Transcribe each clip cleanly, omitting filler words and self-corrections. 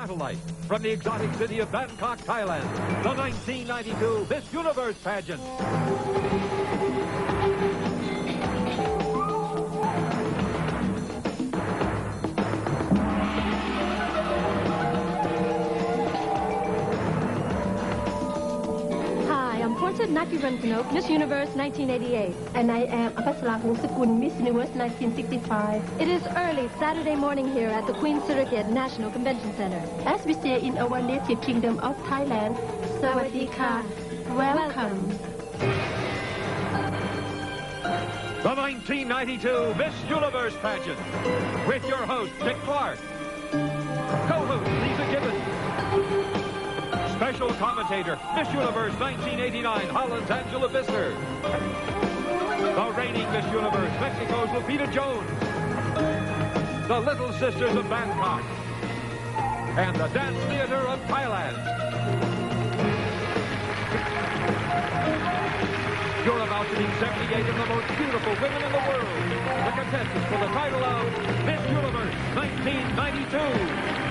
Satellite from the exotic city of Bangkok, Thailand, the 1992 Miss Universe pageant. Naki Rankanok, Miss Universe 1988. And I am Apasala Hungsakun, Miss Universe 1965. It is early Saturday morning here at the Queen Sirikit National Convention Center. As we say in our native kingdom of Thailand, Sawadika, welcome. The 1992 Miss Universe pageant with your host, Dick Clark. Co-host, Lisa Gibbons. Special commentator, Miss Universe 1989, Holland's Angela Visser. The reigning Miss Universe, Mexico's Lupita Jones. The Little Sisters of Bangkok. And the Dance Theater of Thailand. You're about to meet 78 of the most beautiful women in the world. The contestants for the title of Miss Universe 1992.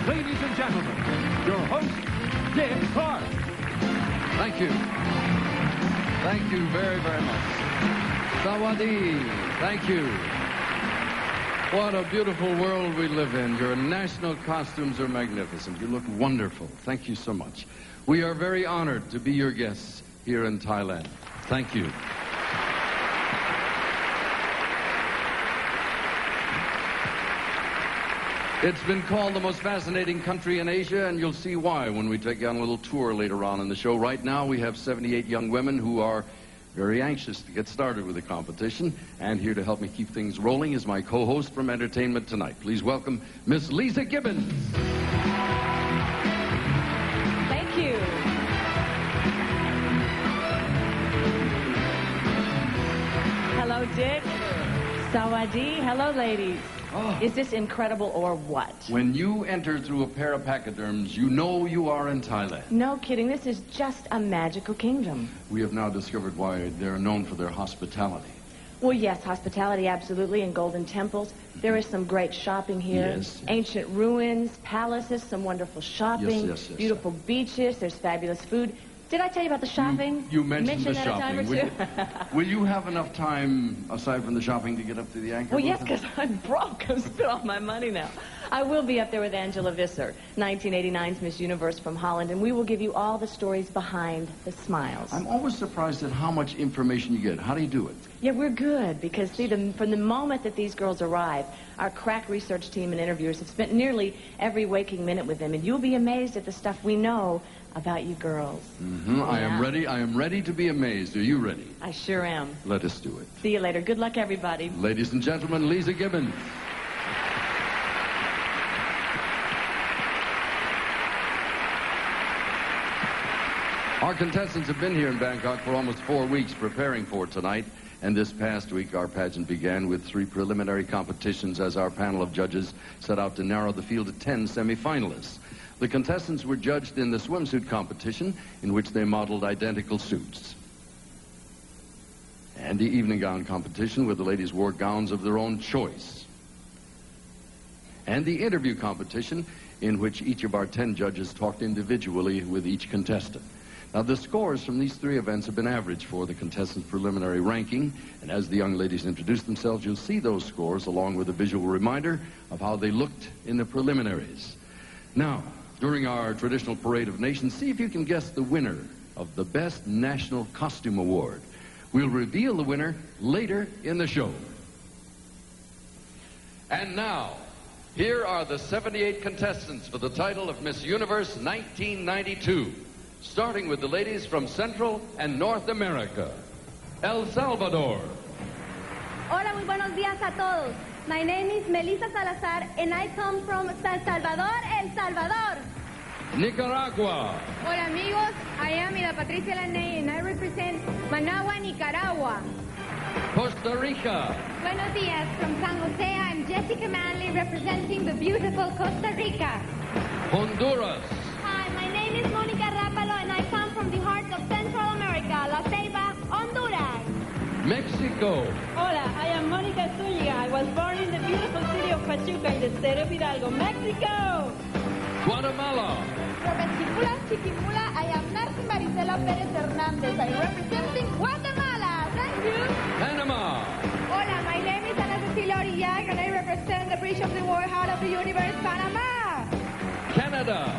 Ladies and gentlemen, your host, Dick Clark. Thank you. Thank you very, very much. Sawadi. Thank you. What a beautiful world we live in. Your national costumes are magnificent. You look wonderful. Thank you so much. We are very honored to be your guests here in Thailand. Thank you. It's been called the most fascinating country in Asia, and you'll see why when we take you on a little tour later on in the show. Right now, we have 78 young women who are very anxious to get started with the competition. And here to help me keep things rolling is my co-host from Entertainment Tonight. Please welcome Miss Lisa Gibbons. Thank you. Hello, Dick. Sawadi. Hello, ladies. Oh. Is this incredible or what? When you enter through a pair of pachyderms, you know you are in Thailand. No kidding. This is just a magical kingdom. We have now discovered why they're known for their hospitality. Well, yes, hospitality, absolutely, and golden temples. There is some great shopping here. Yes. Ancient ruins, palaces, some wonderful shopping, Yes. beautiful beaches. There's fabulous food. Did I tell you about the shopping? You mentioned the that a time or shopping. two? Will you have enough time, aside from the shopping, to get up to the anchor Well, booth? yes, because I'm broke. I've spent all my money now. I will be up there with Angela Visser, 1989's Miss Universe from Holland, and we will give you all the stories behind the smiles. I'm always surprised at how much information you get. How do you do it? Yeah, we're good, because see, from the moment that these girls arrive, our crack research team and interviewers have spent nearly every waking minute with them, and you'll be amazed at the stuff we know about you girls. Mm-hmm. Yeah. I am ready to be amazed. Are you ready? I sure am. Let us do it. See you later. Good luck, everybody. Ladies and gentlemen, Lisa Gibbons. Our contestants have been here in Bangkok for almost 4 weeks preparing for tonight. And this past week, our pageant began with 3 preliminary competitions as our panel of judges set out to narrow the field of 10 semifinalists. The contestants were judged in the swimsuit competition, in which they modeled identical suits. And the evening gown competition, where the ladies wore gowns of their own choice. And the interview competition, in which each of our 10 judges talked individually with each contestant. Now, the scores from these 3 events have been averaged for the contestants' preliminary ranking, and as the young ladies introduce themselves, you'll see those scores along with a visual reminder of how they looked in the preliminaries. Now, during our traditional parade of nations, see if you can guess the winner of the Best National Costume Award. We'll reveal the winner later in the show. And now, here are the 78 contestants for the title of Miss Universe 1992. Starting with the ladies from Central and North America. El Salvador. Hola, muy buenos días a todos. My name is Melissa Salazar, and I come from San Salvador, El Salvador. Nicaragua. Hola, amigos. I am Ida Patricia Laney, and I represent Managua, Nicaragua. Costa Rica. Buenos días. From San Jose, I'm Jessica Manley, representing the beautiful Costa Rica. Honduras. Hi, my name is Monica Rapalo, and I come from the heart of Central America, La Ceiba, Honduras. Mexico. Hola, I am Monica Zúñiga. I was born in the beautiful city of Pachuca in the state of Hidalgo, Mexico. Guatemala. From Chiquimula, I am Nancy Marisela Perez Hernandez. I'm representing Guatemala. Thank you. Panama. Hola, my name is Ana Cecilia Orillac, and I represent the Bridge of the World, Heart of the Universe, Panama. Canada.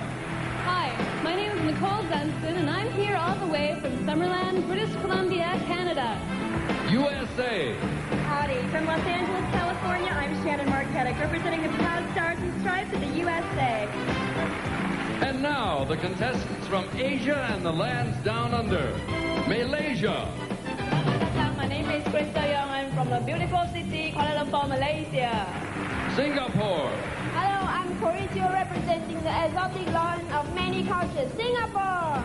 Hi, my name is Nicole Dunstan, and I'm here all the way from Summerland, British Columbia, Canada. USA. Howdy, from Los Angeles, California, I'm Shannon Marquette, representing the proud Stars and Stripes of the USA. And now, the contestants from Asia and the lands down under. Malaysia. My name is Krista Young. I'm from the beautiful city, Kuala Lumpur, Malaysia. Singapore. Hello, I'm Corintio, representing the exotic land of many cultures, Singapore.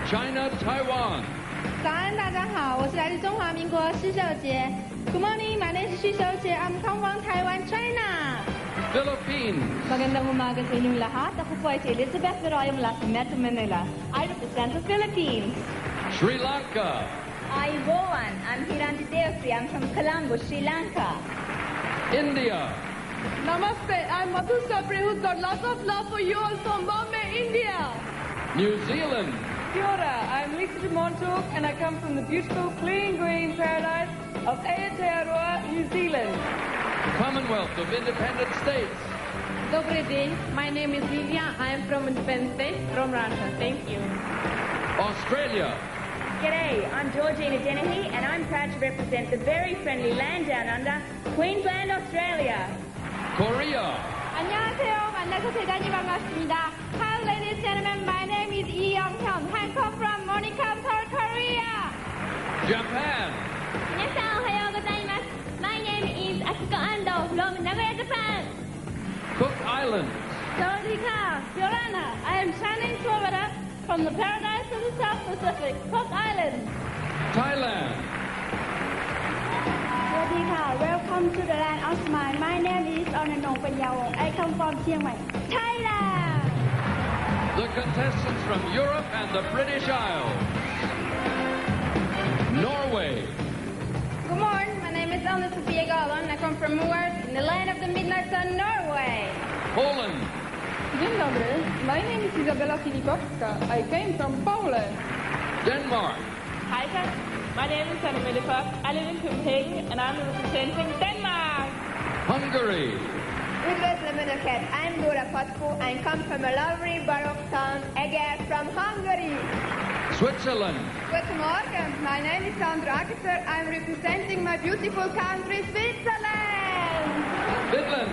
China, Taiwan. 早安，大家好，我是来自中华民国施秀杰。Good morning, my name is 施秀杰. I'm come from Taiwan, China. Philippines. Magandang umaga sa inyong lahat. Ako po ay si Elizabeth Veroy mula sa Metro Manila. I represent the Philippines. Sri Lanka. I'm Boan. I'm Hiranti Deosri. I'm from Colombo, Sri Lanka. India. Namaste, I'm Madhu Sabri, got lots of love for you all from Bombay, India. New Zealand. Kia ora. I'm Lisa de Montauk, and I come from the beautiful, clean, green paradise of Aotearoa, New Zealand. Commonwealth of Independent States. Добрый день. My name is Livia. I am from Independent States, from Russia. Thank you. Australia. G'day, I'm Georgina Dennehy, and I'm proud to represent the very friendly land down under, Queensland, Australia. Korea. 안녕하세요. 만나서 대단히 반갑습니다. Hi, ladies and gentlemen. My name is Lee Young-hyun. I come from Monica, South Korea. Japan. 안녕하세요. 오하요 고자이마스. My name is Akiko Ando from Nagoya, Japan. Cook Islands. Sawadika, Yorana. I am Shannon Swabara from the paradise of the South Pacific, Cook Islands. Thailand. Sawadika, welcome to the land of smile. My name is Onanong Panyawong. I come from Chiang Mai, Thailand. The contestants from Europe and the British Isles. Norway. Good morning. My name is Elna Sofia Galan. I come from Moord in the land of the midnight sun, Norway. Poland. Dzień dobry. My name is Izabela Filikowska. I came from Poland. Denmark. Hi, sir. My name is Anna Milipak. I live in Copenhagen, and I'm representing Denmark. Hungary. I'm Dora Patko. I come from a lovely Baroque town, Eger, from Hungary. Switzerland. Good morning. My name is Sandra Akiter. I'm representing my beautiful country, Switzerland. Finland.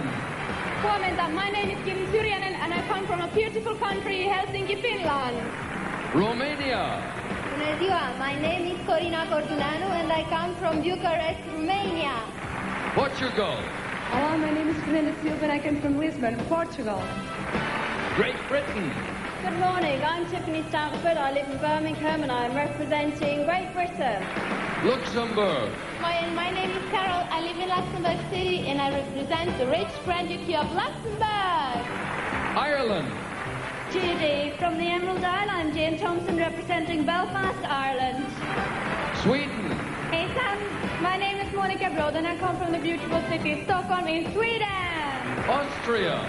Huomenta. My name is Kim Syrjänen, and I come from a beautiful country, Helsinki, Finland. Romania. Bună ziua. My name is Corina Cordunanu, and I come from Bucharest, Romania. Portugal. Hello, my name is Fernanda Silva, and I come from Lisbon, Portugal. Great Britain. Good morning. I'm Tiffany Stanford. I live in Birmingham, and I'm representing Great Britain. Luxembourg. My name is Carol. I live in Luxembourg City, and I represent the rich Grand Duchy of Luxembourg. Ireland. GD. From the Emerald Isle, I'm Jane Thompson representing Belfast, Ireland. Sweden. Hey Sam, my name is Monica Brod and I come from the beautiful city Stockholm in Sweden. Austria.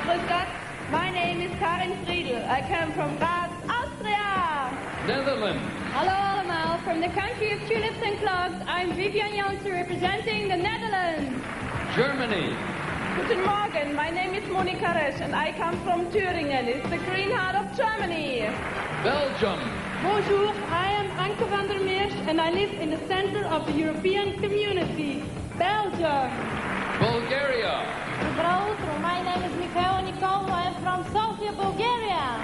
Grüß Gott, my name is Karin Friedl. I come from Graz, Austria. Netherlands. Hello allemaal, from the country of tulips and clogs, I'm Vivian Janssen representing the Netherlands. Germany. Guten Morgen, my name is Monika Resch and I come from Thüringen. It's the green heart of Germany. Belgium. Bonjour, I am Anke van der Meers and I live in the center of the European community, Belgium. Bulgaria. My name is Mikhail Nikolo. I am from Sofia, Bulgaria.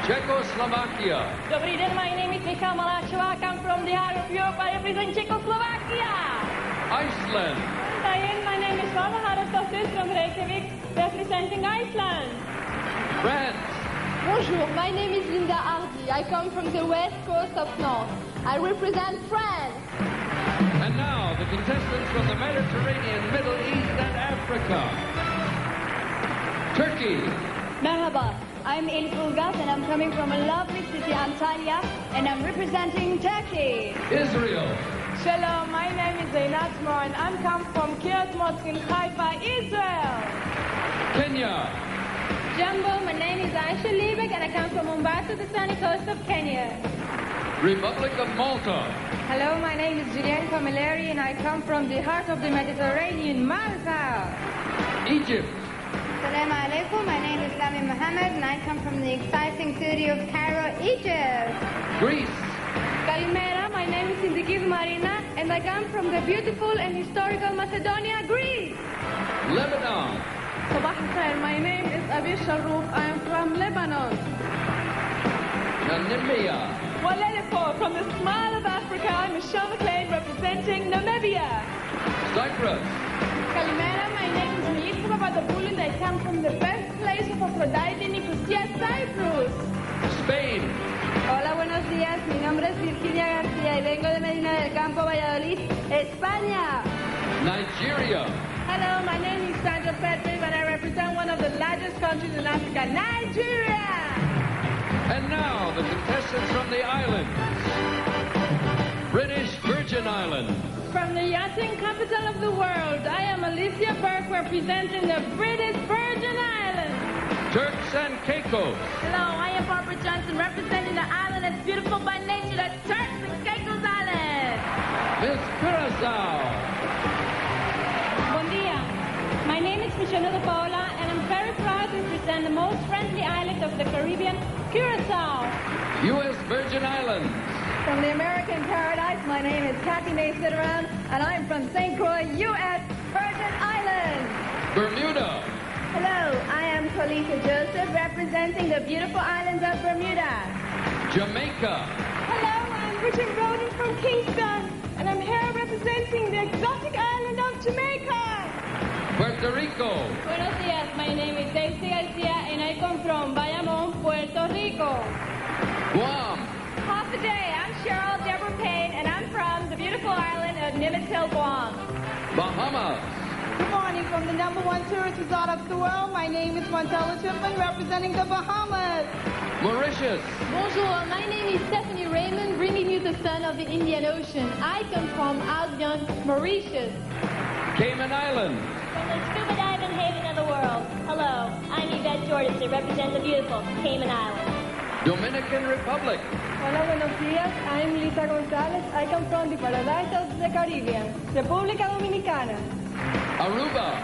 Czechoslovakia. Dobrý den, my name is Michal Maláčová. I come from the heart of Europe. I represent Czechoslovakia. Iceland. Diane, my name is Vanna Haraldóttir from Reykjavik, representing Iceland. France. Bonjour, my name is Linda Hardy. I come from the west coast of North. I represent France. And now, the contestants from the Mediterranean, Middle East, and Africa. Turkey. Merhaba, I'm Elif Ulgaz and I'm coming from a lovely city, Antalya, and I'm representing Turkey. Israel. Shalom, my name is Zainat Moore and I'm come from Kiryat Mosque in Haifa, Israel. Kenya. Jumbo, my name is Aisha Liebig and I come from Mombasa, the sunny coast of Kenya. Republic of Malta. Hello, my name is Julianne Camilleri and I come from the heart of the Mediterranean, Malta. Egypt. Assalamu alaikum, my name is Lami Mohammed and I come from the exciting city of Cairo, Egypt. Greece. Kalimera, my name is Indigiz Marina and I come from the beautiful and historical Macedonia, Greece. Lebanon. Sabah al-Khair, my name is Abi Sharouf. I am from Lebanon. Namibia. Walelepo, from the smile of Africa, I'm Michelle McLean representing Namibia. Cyprus. Kalimera, my name is Miitra Papadopoulou and I come from the best place of Aphrodite, Nicosia, Cyprus. Spain. Hola, buenos días. Mi nombre es Virginia García y vengo de Medina del Campo, Valladolid, España. Nigeria. Hello, my name is Sandra Petri and I represent one of the largest countries in Africa, Nigeria. And now, the contestants from the islands. British Virgin Islands. From the yachting capital of the world, I am Alicia Burke representing the British Virgin Islands. Turks and Caicos. Hello, I am Barbara Johnson representing the island that's beautiful by nature, the Turks and Caicos Island. Miss Curacao. Bon dia. My name is Michelle de Paula and I'm very proud to represent the most friendly island of the Caribbean, Curacao. U.S. Virgin Islands. From the American paradise, my name is Kathy May Sitteran and I'm from St. Croix, U.S. Virgin Islands. Bermuda. Hello, I am Colisa Joseph representing the beautiful islands of Bermuda. Jamaica. Hello, I'm Bridget Roden from Kingston and I'm here representing the exotic island of Jamaica. Puerto Rico. Buenos días, my name is Daisy Garcia and I come from Bayamón, Puerto Rico. Guam. Half a day, I'm Cheryl Deborah Payne and I'm from the beautiful island of Nimetil, Guam. Bahamas. Good morning from the #1 tourist resort of the world. My name is Montella Triplin representing the Bahamas. Mauritius. Bonjour, my name is Stephanie Raymond, bringing you the sun of the Indian Ocean. I come from Albion, Mauritius. Cayman Islands. From the scuba diving haven of the world. Hello, I'm Yvette Jordan to represent the beautiful Cayman Islands. Dominican Republic. Hola, buenos días. I'm Lisa Gonzalez. I come from the paradise of the Caribbean, República Dominicana. Aruba.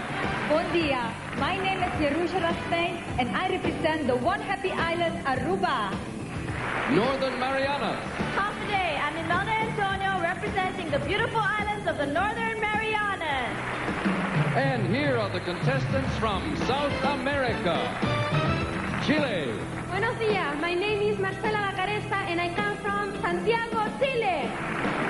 Bon dia, my name is Yerusha Rastain and I represent the one happy island, Aruba. Northern Marianas. Half a day, I'm Imelda Antonio representing the beautiful islands of the Northern Marianas. And here are the contestants from South America. Chile. Buenos días, my name is Marcela Bacareza and I come from Santiago, Chile.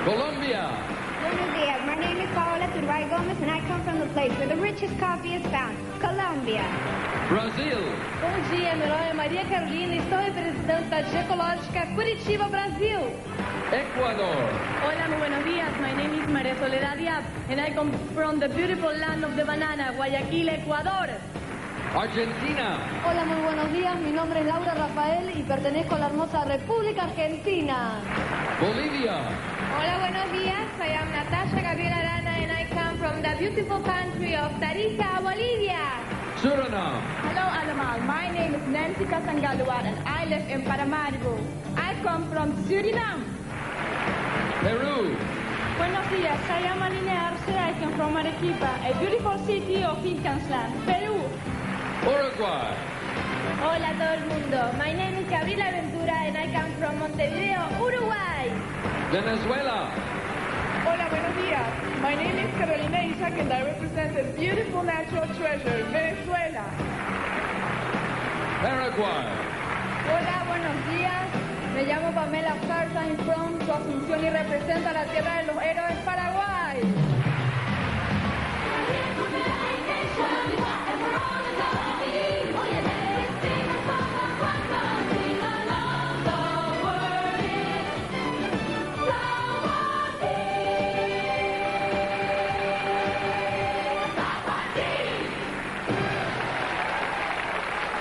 Colombia. Buenos días, my name is Paola Turbay Gomez and I come from the place where the richest coffee is found, Colombia. Brazil. Bom dia, meu nome é Maria Carolina e estou representando a Ecológica Curitiba, Brasil. Ecuador. Hola, muy buenos días. My name is María Soledad Diab and I come from the beautiful land of the banana, Guayaquil, Ecuador. Argentina. Hola, muy buenos días. Mi nombre es Laura Rafael y pertenezco a la hermosa República Argentina. Bolivia. Hola, buenos días. I am Natasha Gabriela Arana and I come from the beautiful country of Tarija, Bolivia. Suriname. Hello, Alamal. My name is Nancy Casangaluar and I live in Paramaribo. I come from Suriname. Peru. Buenos días. I am Aline Arce. I come from Arequipa, a beautiful city of Incas land, Peru. Uruguay. Hola a todo el mundo. My name is Gabriela Ventura and I come from Montevideo, Uruguay. Venezuela. Hola, buenos días. My name is Carolina Ishak and I represent a beautiful natural treasure, Venezuela. Paraguay. Hola, buenos días. Me llamo Pamela Zarza, I'm from su Asunción y represento a la tierra de los héroes, Paraguay.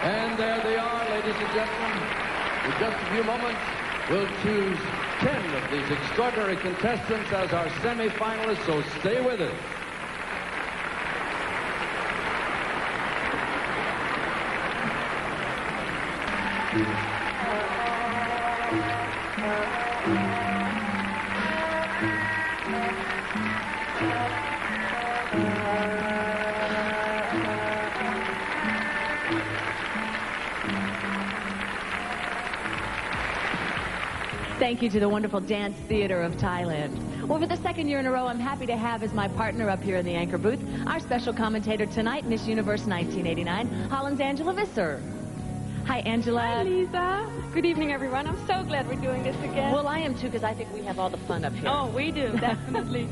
And there they are, ladies and gentlemen. In just a few moments, we'll choose 10 of these extraordinary contestants as our semi-finalists, so stay with us. Thank you to the wonderful Dance Theater of Thailand. Well, for the second year in a row, I'm happy to have as my partner up here in the anchor booth our special commentator tonight, Miss Universe 1989, Holland's Angela Visser. Hi, Angela. Hi, Lisa. Good evening, everyone. I'm so glad we're doing this again. Well, I am too, because I think we have all the fun up here. Oh, we do, definitely.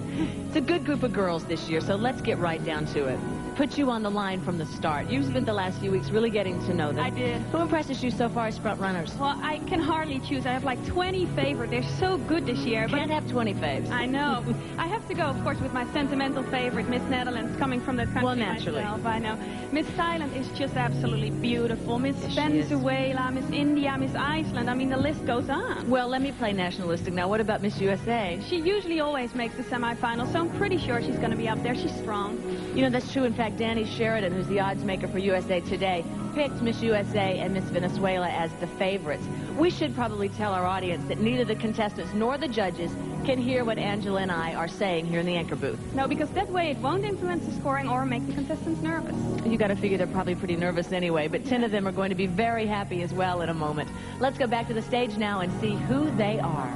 It's a good group of girls this year, so let's get right down to it. Put you on the line from the start. You've spent the last few weeks really getting to know them. I did. Who impresses you so far as front runners? Well, I can hardly choose. I have like 20 favorites. They're so good this year. Can't have 20 faves. I know. I have to go, of course, with my sentimental favorite, Miss Netherlands, coming from that country. Well, naturally. Myself, I know. Miss Thailand is just absolutely beautiful. Miss Venezuela, Miss India, Miss Iceland. I mean, the list goes on. Well, let me play nationalistic now. What about Miss USA? She usually always makes the semifinals, so I'm pretty sure she's going to be up there. She's strong. You know, that's true. In fact, Danny Sheridan, who's the odds maker for USA Today, picked Miss USA and Miss Venezuela as the favorites. We should probably tell our audience that neither the contestants nor the judges can hear what Angela and I are saying here in the anchor booth. No, because that way it won't influence the scoring or make the contestants nervous. You got to figure they're probably pretty nervous anyway, but 10 of them are going to be very happy as well in a moment. Let's go back to the stage now and see who they are.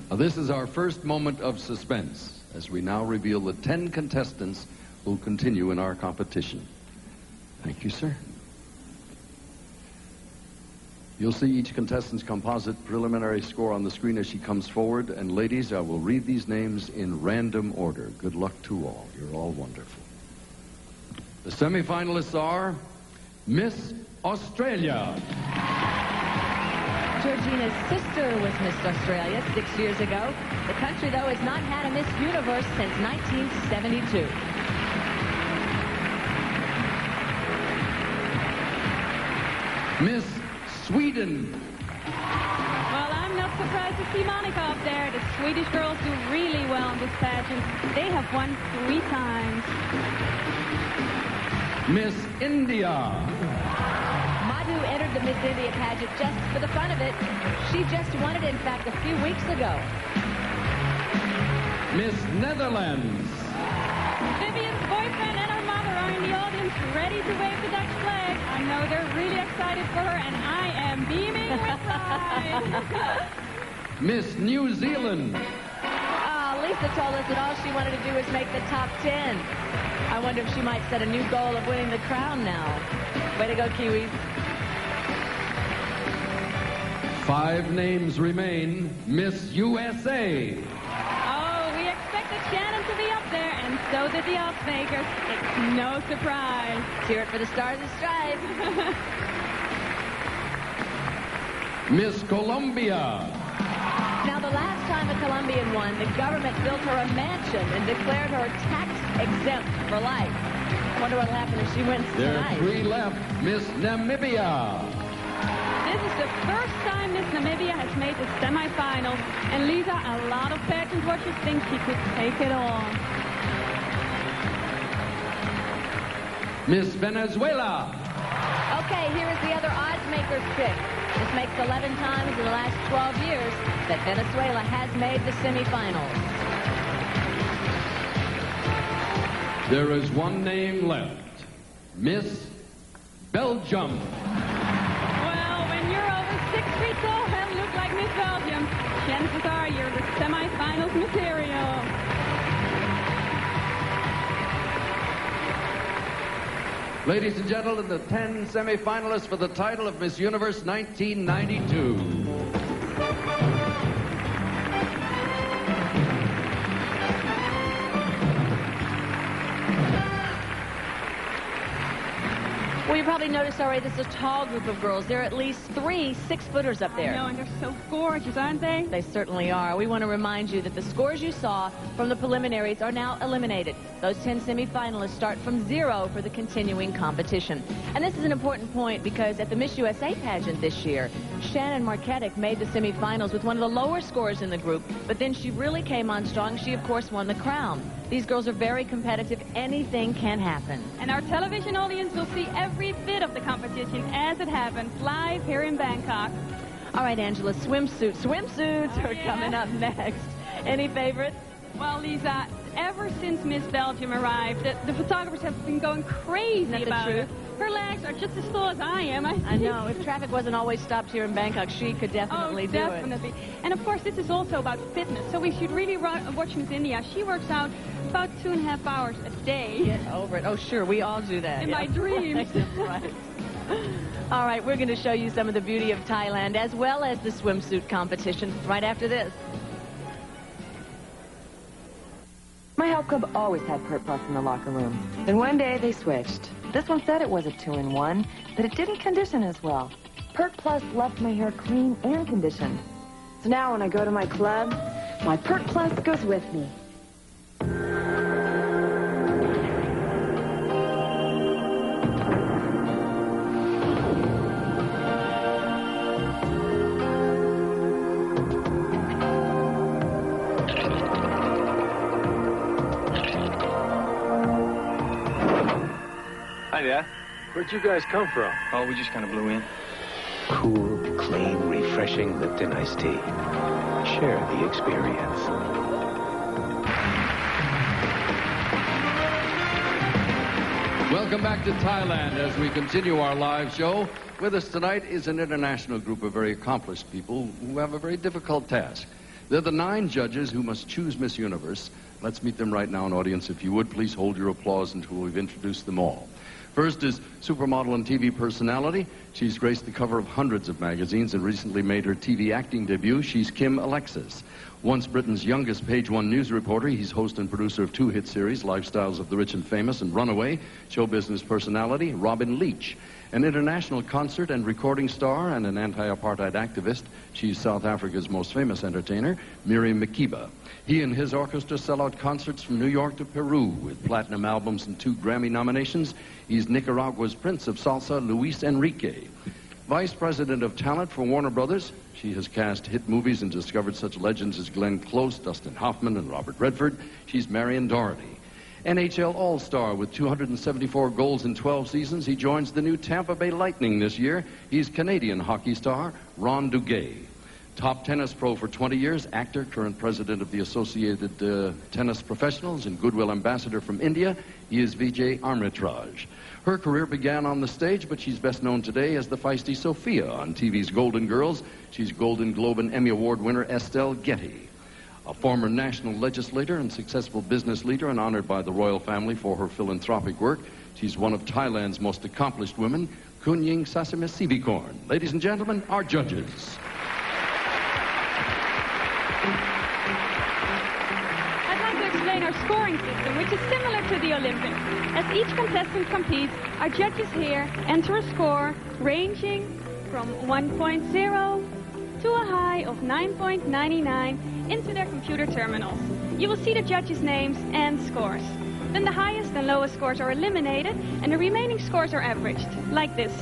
Now, this is our first moment of suspense as we now reveal the 10 contestants who will continue in our competition. Thank you, sir. You'll see each contestant's composite preliminary score on the screen as she comes forward. And ladies, I will read these names in random order. Good luck to all. You're all wonderful. The semifinalists are Miss Australia. Georgina's sister was Miss Australia 6 years ago. The country, though, has not had a Miss Universe since 1972. Miss Sweden. Well, I'm not surprised to see Monica up there. The Swedish girls do really well in this pageant. They have won 3 times. Miss India. Madhu entered the Miss India pageant just for the fun of it. She just won it, in fact, a few weeks ago. Miss Netherlands. Vivian's boyfriend and her mother are in the audience ready to wave the Dutch flag. I know they're really excited for her, and I am beaming with pride. Miss New Zealand. Lisa told us that all she wanted to do was make the top 10. I wonder if she might set a new goal of winning the crown now. Way to go, Kiwis. 5 names remain. Miss USA. Oh, we expected Shannon to be up there, and so did the odds makers. It's no surprise. Cheer it for the Stars and Stripes. Miss Colombia. Now, the last time a Colombian won, the government built her a mansion and declared her tax-exempt for life. I wonder what'll happen if she wins There tonight. are 3 left. Miss Namibia. This is the first time Miss Namibia has made the semifinals. And Lisa, a lot of pageant watchers think she could take it all. Miss Venezuela. Okay, here is the other odds maker's pick. This makes 11 times in the last 12 years that Venezuela has made the semifinals. There is one name left. Miss Belgium. Well, when you're over 6 feet tall and look like Miss Belgium, chances are you're the semifinals material. Ladies and gentlemen, the 10 semifinalists for the title of Miss Universe 1992. Well, you probably noticed already this is a tall group of girls. There are at least 3 6-footers up there. I know, and they're so gorgeous, aren't they? They certainly are. We want to remind you that the scores you saw from the preliminaries are now eliminated. Those 10 semifinalists start from 0 for the continuing competition. And this is an important point because at the Miss USA pageant this year, Shannon Marketic made the semifinals with one of the lower scores in the group, but then she really came on strong. She, of course, won the crown. These girls are very competitive. Anything can happen. And our television audience will see every bit of the competition as it happens live here in Bangkok. All right, Angela, swimsuits are coming up next. Any favorites? Well, Lisa, ever since Miss Belgium arrived, the photographers have been going crazy about her. Her legs are just as tall as I am. I know. If traffic wasn't always stopped here in Bangkok, she could definitely do it. Definitely. And, of course, this is also about fitness. So we should really watch Miss India. She works out about 2.5 hours a day. Get over it. Oh, sure. We all do that. In my dreams. That's right. All right. We're going to show you some of the beauty of Thailand as well as the swimsuit competition right after this. My health club always had Pert Plus in the locker room. Then one day they switched. This one said it was a 2-in-1, but it didn't condition as well. Pert Plus left my hair clean and conditioned. So now when I go to my club, my Pert Plus goes with me. Hi there. Where'd you guys come from? Oh, we just kind of blew in. Cool, clean, refreshing Lipton iced tea. Share the experience. Welcome back to Thailand as we continue our live show. With us tonight is an international group of very accomplished people who have a very difficult task. They're the 9 judges who must choose Miss Universe. Let's meet them right now, an audience. If you would, please hold your applause until we've introduced them all. First is supermodel and TV personality. She's graced the cover of hundreds of magazines and recently made her TV acting debut. She's Kim Alexis. Once Britain's youngest Page One news reporter, he's host and producer of 2 hit series, Lifestyles of the Rich and Famous and Runaway. Show business personality, Robin Leach. An international concert and recording star and an anti-apartheid activist, she's South Africa's most famous entertainer, Miriam Makeba. He and his orchestra sell out concerts from New York to Peru with platinum albums and 2 Grammy nominations. He's Nicaragua's Prince of Salsa, Luis Enrique. Vice President of Talent for Warner Brothers, she has cast hit movies and discovered such legends as Glenn Close, Dustin Hoffman, and Robert Redford. She's Marion Doherty. NHL All-Star with 274 goals in 12 seasons. He joins the new Tampa Bay Lightning this year. He's Canadian hockey star Ron Duguay. Top tennis pro for 20 years, actor, current president of the Associated Tennis Professionals, and goodwill ambassador from India. He is Vijay Amritraj. Her career began on the stage, but she's best known today as the feisty Sophia on TV's Golden Girls. She's Golden Globe and Emmy Award winner Estelle Getty. A former national legislator and successful business leader and honored by the royal family for her philanthropic work. She's one of Thailand's most accomplished women, Kunying Sasimesibikorn. Ladies and gentlemen, our judges. I'd like to explain our scoring system, which is similar to the Olympics. As each contestant competes, our judges here enter a score ranging from 1.0 to a high of 9.99 into their computer terminals. You will see the judges' names and scores. Then the highest and lowest scores are eliminated, and the remaining scores are averaged, like this.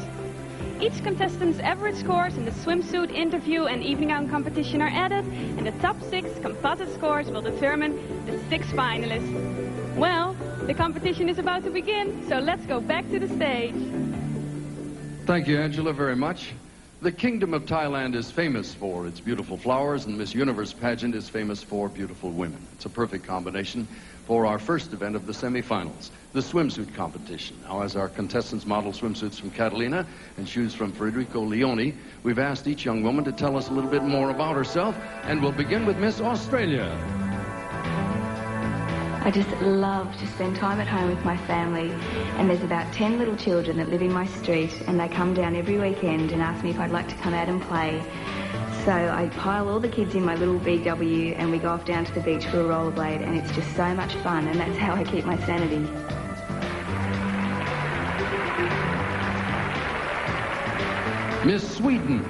Each contestant's average scores in the swimsuit, interview, and evening gown competition are added, and the top 6 composite scores will determine the 6 finalists. Well, the competition is about to begin, so let's go back to the stage. Thank you, Angela, very much. The Kingdom of Thailand is famous for its beautiful flowers, and Miss Universe pageant is famous for beautiful women. It's a perfect combination for our first event of the semifinals, the swimsuit competition. Now, as our contestants model swimsuits from Catalina and shoes from Federico Leone, we've asked each young woman to tell us a little bit more about herself, and we'll begin with Miss Australia. I just love to spend time at home with my family, and there's about 10 little children that live in my street, and they come down every weekend and ask me if I'd like to come out and play. So I pile all the kids in my little VW and we go off down to the beach for a rollerblade, and it's just so much fun, and that's how I keep my sanity. Miss Sweden.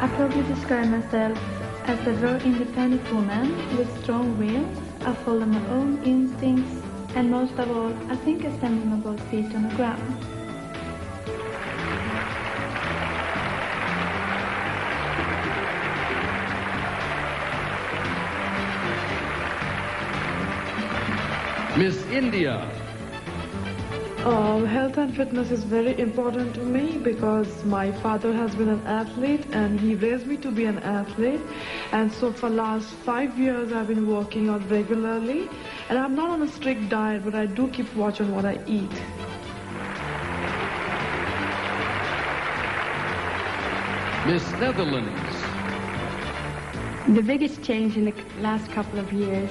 I probably describe myself as a very independent woman with strong will. I follow my own instincts, and most of all, I think I stand with my both feet on the ground. Miss India. Health and fitness is very important to me because my father has been an athlete and he raised me to be an athlete, and so for last 5 years I've been working out regularly, and I'm not on a strict diet, but I do keep watch on what I eat. Miss Netherlands. The biggest change in the last couple of years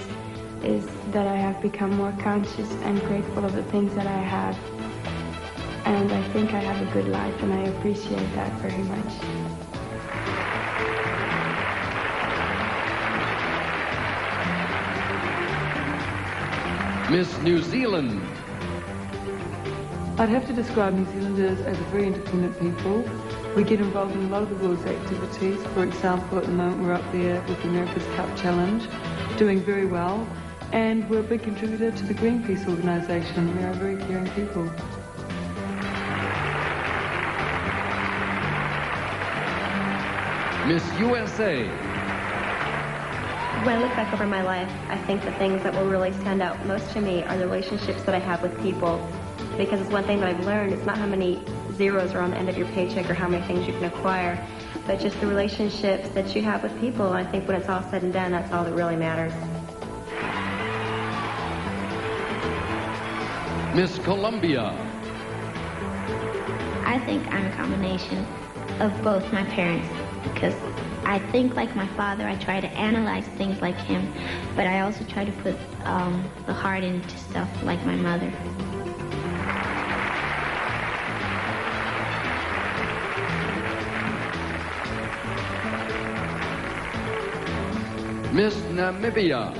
is that I have become more conscious and grateful of the things that I have. And I think I have a good life, and I appreciate that very much. Miss New Zealand. I'd have to describe New Zealanders as a very independent people. We get involved in a lot of the world's activities. For example, at the moment we're up there with the America's Cup Challenge, doing very well. And we're a big contributor to the Greenpeace organisation. We are very caring people. Miss USA. When I look back over my life, I think the things that will really stand out most to me are the relationships that I have with people. Because it's one thing that I've learned, it's not how many zeros are on the end of your paycheck or how many things you can acquire, but just the relationships that you have with people. And I think when it's all said and done, that's all that really matters. Miss Columbia. I think I'm a combination of both my parents, because I think like my father. I try to analyze things like him, but I also try to put the heart into stuff like my mother. Miss Namibia.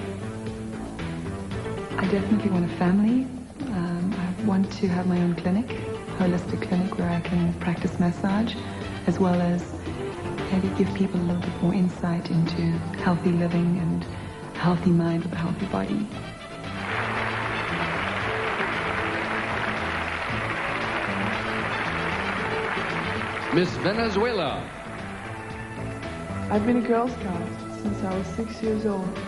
I definitely want a family. I want to have my own clinic, holistic clinic, where I can practice massage, as well as maybe give people a little bit more insight into healthy living and a healthy mind with a healthy body. Miss Venezuela. I've been a Girl Scout since I was 6 years old.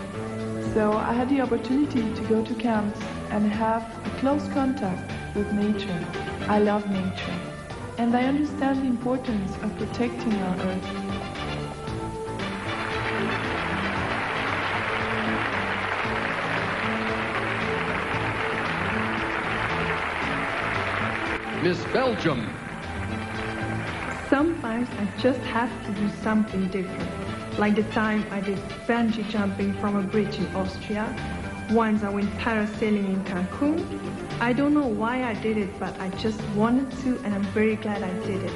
So I had the opportunity to go to camps and have a close contact with nature. I love nature, and I understand the importance of protecting our earth. Miss Belgium. Sometimes I just have to do something different. Like the time I did bungee jumping from a bridge in Austria. Once I went parasailing in Cancun. I don't know why I did it, but I just wanted to, and I'm very glad I did it.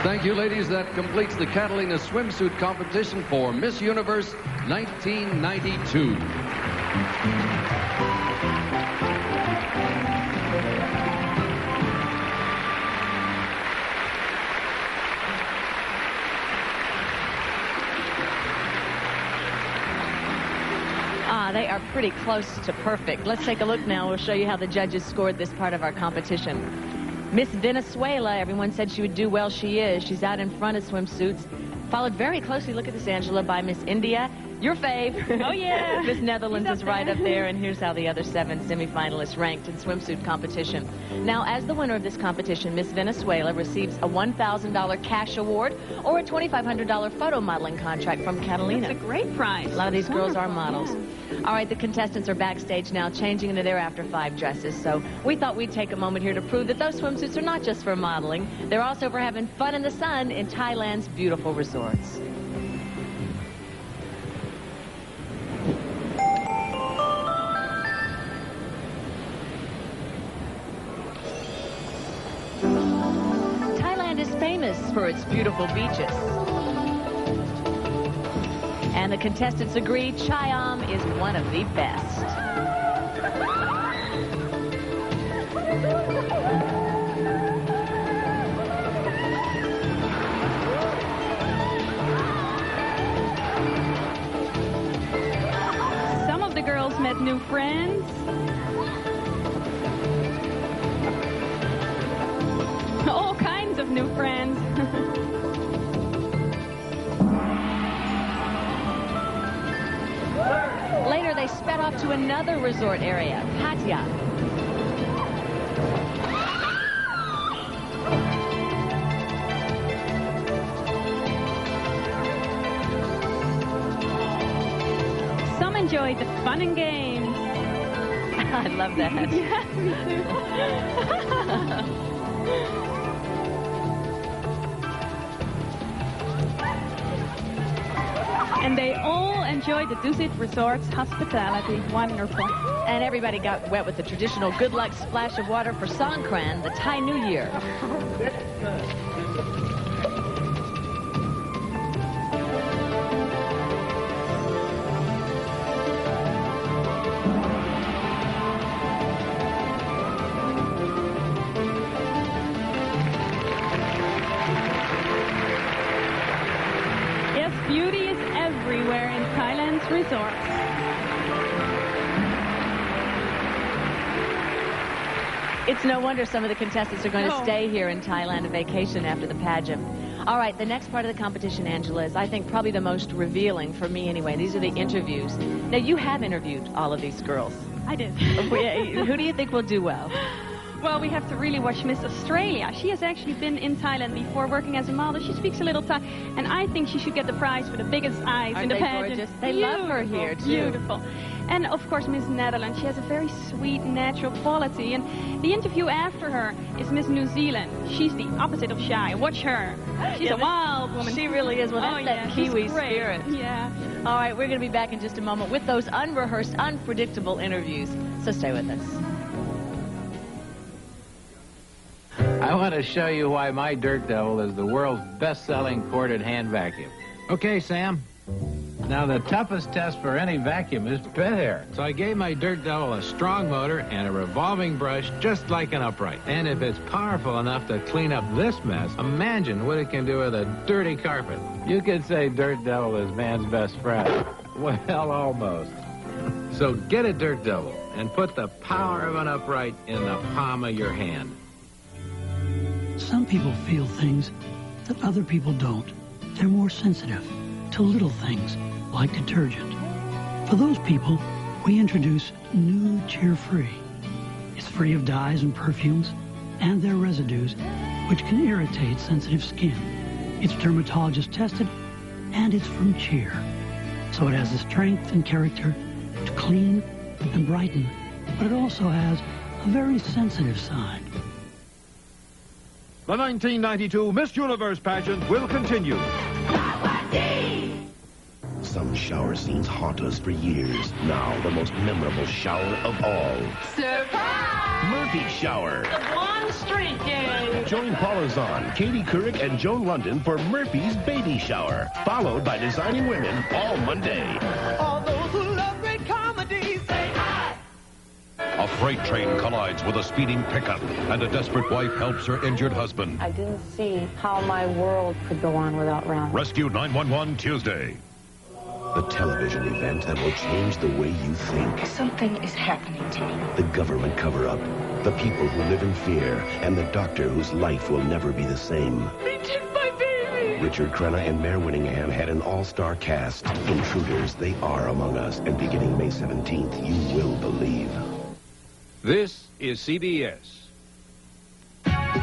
Thank you, ladies. That completes the Catalina swimsuit competition for Miss Universe 1992. pretty close to perfect. Let's take a look now. We'll show you how the judges scored this part of our competition. Miss Venezuela, everyone said she would do well. She is. She's out in front of swimsuits. Followed very closely, look at this, Angela, by Miss India. Your fave. Oh, yeah. Miss Netherlands is right up there, and here's how the other 7 semifinalists ranked in swimsuit competition. Now, as the winner of this competition, Miss Venezuela receives a $1,000 cash award or a $2,500 photo modeling contract from Catalina. That's a great prize. A lot of these girls are models. All right, the contestants are backstage now changing into their After 5 dresses, so we thought we'd take a moment here to prove that those swimsuits are not just for modeling. They're also for having fun in the sun in Thailand's beautiful resorts. Thailand is famous for its beautiful beaches. And the contestants agree Chiam is one of the best. Some of the girls met new friends. All kinds of new friends. Later, they sped off to another resort area, Pattaya. Some enjoyed the fun and games. I love that. Yes, me too. And they all enjoyed the Dusit Resort's hospitality. Wonderful. And everybody got wet with the traditional good luck splash of water for Songkran, the Thai New Year. Yes, beauty is everywhere in Thailand's resorts. It's no wonder some of the contestants are going to stay here in Thailand on vacation after the pageant. All right, the next part of the competition, Angela, is I think probably the most revealing for me anyway. These are the interviews. Now, you have interviewed all of these girls. I did. Who do you think will do well? Well, we have to really watch Miss Australia. She has actually been in Thailand before working as a model. She speaks a little Thai, and I think she should get the prize for the biggest eyes in the pageant. Gorgeous? They love her here, too. Beautiful. And, of course, Miss Netherlands. She has a very sweet, natural quality. And the interview after her is Miss New Zealand. She's the opposite of shy. Watch her. She's a wild woman. She really is. Well, that's that Kiwi spirit. Yeah. All right, we're going to be back in just a moment with those unrehearsed, unpredictable interviews. So stay with us. I want to show you why my Dirt Devil is the world's best-selling corded hand vacuum. Okay, Sam. Now, the toughest test for any vacuum is bed hair. So I gave my Dirt Devil a strong motor and a revolving brush just like an upright. And if it's powerful enough to clean up this mess, imagine what it can do with a dirty carpet. You could say Dirt Devil is man's best friend. Well, almost. So get a Dirt Devil and put the power of an upright in the palm of your hand. Some people feel things that other people don't. They're more sensitive to little things like detergent. For those people, we introduce new Cheer-Free. It's free of dyes and perfumes and their residues, which can irritate sensitive skin. It's dermatologist tested, and it's from Cheer. So it has the strength and character to clean and brighten, but it also has a very sensitive side. The 1992 Miss Universe pageant will continue. Some shower scenes haunt us for years. Now, the most memorable shower of all. Surprise! Murphy Shower. The blonde streaking. Join Paula Zahn, Katie Couric, and Joan London for Murphy's Baby Shower. Followed by Designing Women all Monday. All those who love great comedies, say hi! A freight train collides with a speeding pickup, and a desperate wife helps her injured husband. I didn't see how my world could go on without Ron. Rescue 911 Tuesday. The television event that will change the way you think. Something is happening to me. The government cover-up. The people who live in fear. And the doctor whose life will never be the same. They took my baby! Richard Crenna and Mare Winningham had an all-star cast. Intruders, they are among us. And beginning May 17th, you will believe. This is CBS.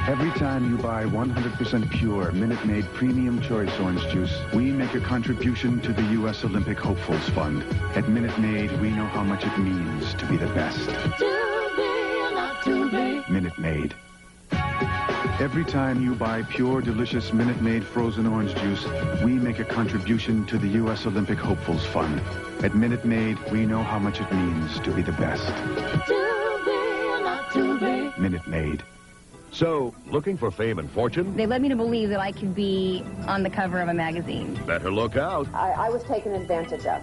Every time you buy 100% pure, Minute Maid Premium Choice Orange Juice, we make a contribution to the U.S. Olympic Hopefuls Fund. At Minute Maid, we know how much it means to be the best. Too big, not too big. Minute Maid. Every time you buy pure, delicious Minute Maid frozen orange juice, we make a contribution to the U.S. Olympic Hopefuls Fund. At Minute Maid, we know how much it means to be the best. Too big, not too big. Minute Maid. So, looking for fame and fortune? They led me to believe that I could be on the cover of a magazine. Better look out. I was taken advantage of,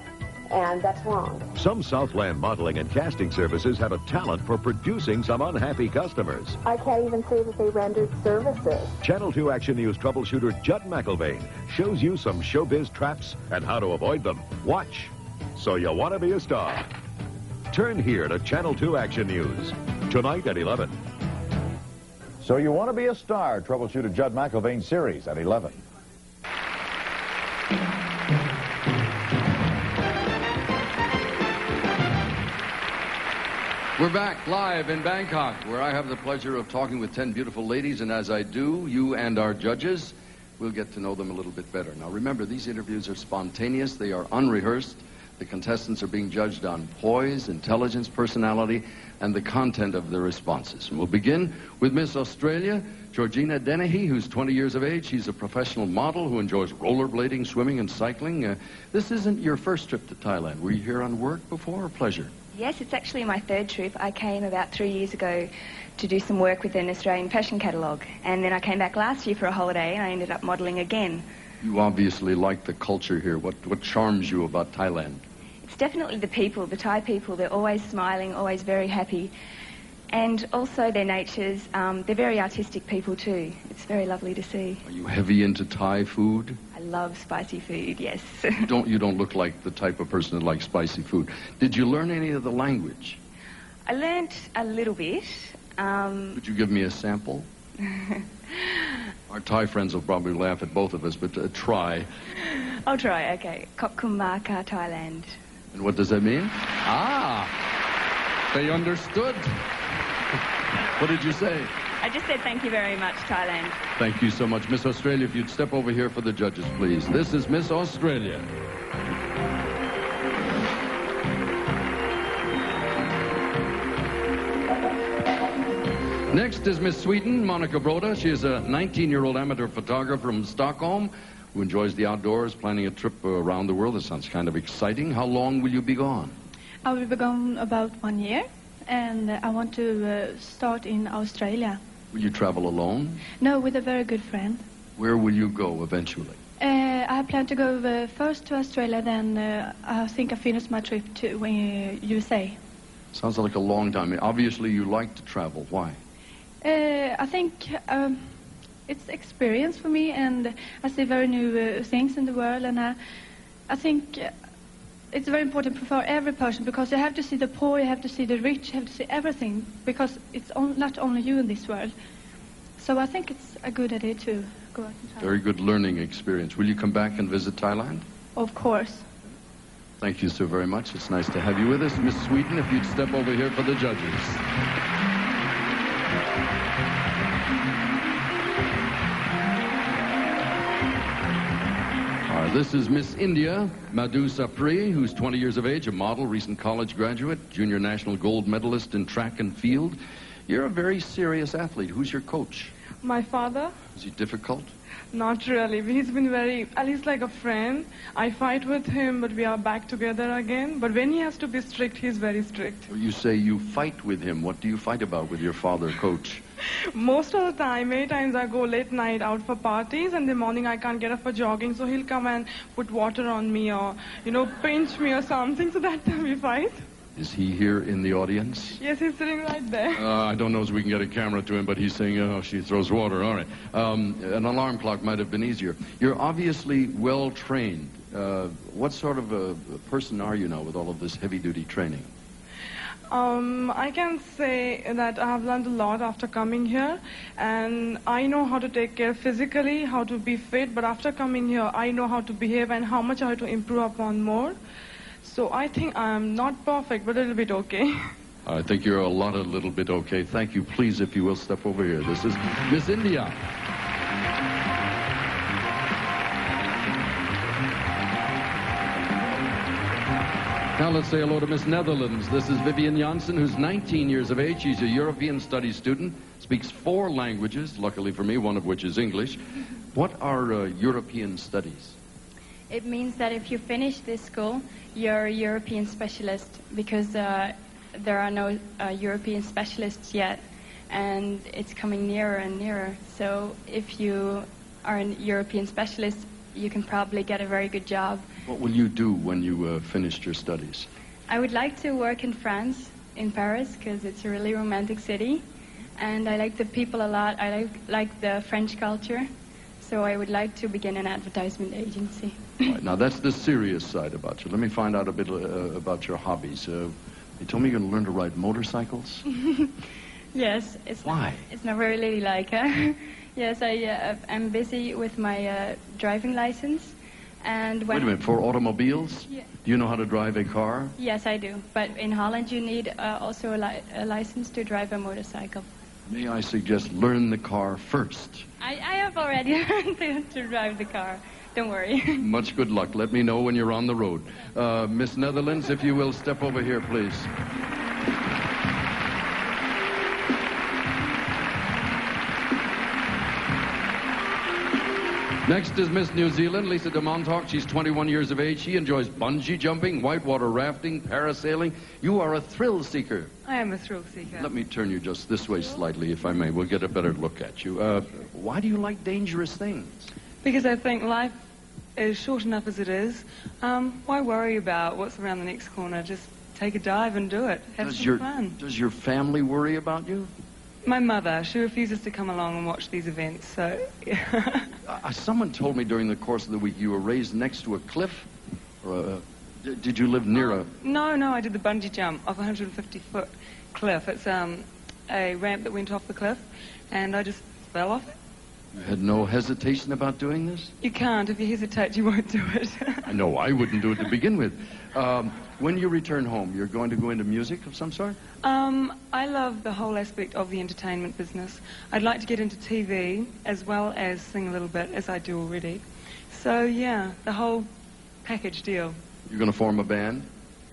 and that's wrong. Some Southland modeling and casting services have a talent for producing some unhappy customers. I can't even say that they rendered services. Channel 2 Action News troubleshooter Judd McElvain shows you some showbiz traps and how to avoid them. Watch. So you want to be a star? Turn here to Channel 2 Action News. Tonight at 11. So you want to be a star? Troubleshooter Judd McElvain series at 11. We're back live in Bangkok, where I have the pleasure of talking with 10 beautiful ladies, and as I do, you and our judges will get to know them a little bit better. Now remember, these interviews are spontaneous, they are unrehearsed. The contestants are being judged on poise, intelligence, personality, and the content of their responses. And we'll begin with Miss Australia, Georgina Dennehy, who's 20 years of age. She's a professional model who enjoys rollerblading, swimming, and cycling. This isn't your first trip to Thailand. Were you here on work before or pleasure? Yes, it's actually my third trip. I came about 3 years ago to do some work with an Australian fashion catalogue. And then I came back last year for a holiday and I ended up modelling again. You obviously like the culture here. What charms you about Thailand? It's definitely the people, the Thai people. They're always smiling, always very happy. And also their natures. They're very artistic people too. It's very lovely to see. Are you heavy into Thai food? I love spicy food, yes. You don't look like the type of person that likes spicy food. Did you learn any of the language? I learnt a little bit. Could you give me a sample? Our Thai friends will probably laugh at both of us, but try. I'll try, okay. Kop Kumaka, Thailand. And what does that mean? Ah, they understood. What did you say? I just said thank you very much, Thailand. Thank you so much. Miss Australia, if you'd step over here for the judges, please. This is Miss Australia. Next is Miss Sweden, Monica Broda. She is a 19-year-old amateur photographer from Stockholm who enjoys the outdoors, planning a trip around the world. That sounds kind of exciting. How long will you be gone? I will be gone about 1 year, and I want to start in Australia. Will you travel alone? No, with a very good friend. Where will you go eventually? I plan to go first to Australia, then I think I finish my trip to USA. Sounds like a long time. Obviously, you like to travel. Why? I think it's experience for me, and I see very new things in the world, and I think it's very important for every person, because you have to see the poor, you have to see the rich, you have to see everything, because it's not only you in this world. So I think it's a good idea to go out and travel. Very good learning experience. Will you come back and visit Thailand? Of course. Thank you so very much. It's nice to have you with us. Miss Sweden, if you'd step over here for the judges. This is Miss India, Madhu Sapri, who's 20 years of age, a model, recent college graduate, junior national gold medalist in track and field. You're a very serious athlete. Who's your coach? My father. Is he difficult? Not really. He's been very, at least like a friend. I fight with him, but we are back together again. But when he has to be strict, he's very strict. Well, you say you fight with him. What do you fight about with your father, coach? Most of the time, many times I go late night out for parties, and in the morning I can't get up for jogging, so he'll come and put water on me or, pinch me or something, so that time we fight. Is he here in the audience? Yes, he's sitting right there. I don't know if we can get a camera to him, but he's saying, oh, she throws water. All right. An alarm clock might have been easier. You're obviously well-trained. What sort of a person are you now with all of this heavy-duty training? I can say that I have learned a lot after coming here, and I know how to take care physically, how to be fit, but after coming here, I know how to behave and how much I have to improve upon more. So I think I'm not perfect, but a little bit okay. I think you're a little bit okay. Thank you. Please, if you will, step over here. This is Miss India. Now let's say hello to Miss Netherlands. This is Vivian Janssen, who's 19 years of age. She's a European Studies student, speaks 4 languages, luckily for me, one of which is English. What are European studies? It means that if you finish this school, you're a European specialist, because there are no European specialists yet, and it's coming nearer and nearer. So if you are a European specialist, you can probably get a very good job. What will you do when you finished your studies? I would like to work in France, in Paris, because it's a really romantic city, and I like the people a lot. I like the French culture, so I would like to begin an advertisement agency. Right, now that's the serious side about you. Let me find out a bit about your hobbies. You told me you're going to learn to ride motorcycles? Yes. Why? It's not very ladylike, huh? Yes, I'm busy with my driving license. And when Wait a minute, for automobiles? Yeah. Do you know how to drive a car? Yes, I do. But in Holland, you need also a license to drive a motorcycle. May I suggest learn the car first? I have already learned to drive the car. Don't worry. Much good luck. Let me know when you're on the road. Miss Netherlands, if you will, step over here, please. Next is Miss New Zealand, Lisa de Montauk. She's 21 years of age. She enjoys bungee jumping, whitewater rafting, parasailing. You are a thrill seeker. I am a thrill seeker. Let me turn you just this way slightly, if I may. We'll get a better look at you. Why do you like dangerous things? Because I think life is short enough as it is. Why worry about what's around the next corner? Just take a dive and do it. Have some fun. Does your family worry about you? My mother, she refuses to come along and watch these events, so... Someone told me during the course of the week you were raised next to a cliff? Or did you live near a... No, I did the bungee jump off a 150-foot cliff. It's a ramp that went off the cliff, and I just fell off it. You had no hesitation about doing this? You can't. If you hesitate, you won't do it. No, I wouldn't do it to begin with. When you return home, you're going to go into music of some sort? I love the whole aspect of the entertainment business. I'd like to get into TV as well as sing a little bit, as I do already. So, yeah, the whole package deal. You're going to form a band?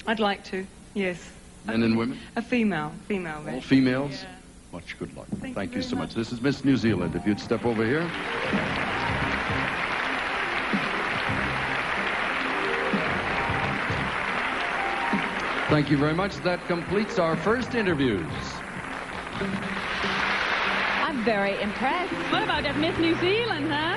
I'd like to, yes. Men and women? A female band. All females? Yeah. Much good luck. Thank you so much. This is Miss New Zealand. If you'd step over here. Thank you very much. That completes our first interviews. I'm very impressed. What about that Miss New Zealand, huh?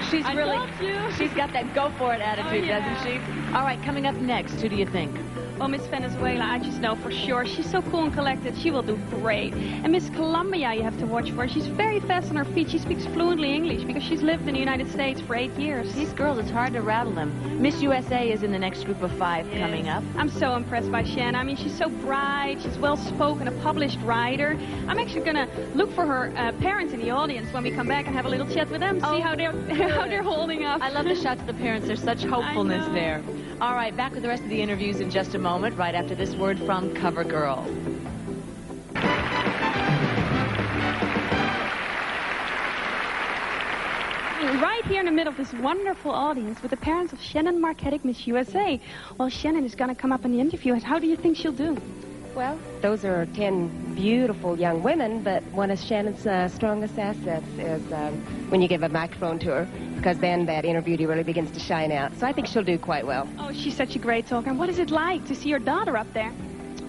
She's I really, told you. she's got that go-for-it attitude, doesn't she? All right, coming up next, who do you think? Well, Miss Venezuela, I just know for sure. She's so cool and collected. She will do great. And Miss Colombia, you have to watch for. She's very fast on her feet. She speaks fluently English because she's lived in the United States for 8 years. These girls, it's hard to rattle them. Miss USA is in the next group of 5 coming up. I'm so impressed by Shanna. I mean, she's so bright. She's well-spoken, a published writer. I'm actually going to look for her parents in the audience when we come back and have a little chat with them, see how they're holding up. I love the shots of the parents. There's such hopefulness there. All right, back with the rest of the interviews in just a moment, right after this word from CoverGirl. Right here in the middle of this wonderful audience with the parents of Shannon Marketic, Miss USA. Well, Shannon is going to come up in the interview. How do you think she'll do? Well, those are 10 beautiful young women, but one of Shannon's strongest assets is when you give a microphone to her, because then that interviewee really begins to shine out. So I think she'll do quite well. Oh, she's such a great talker. And what is it like to see your daughter up there?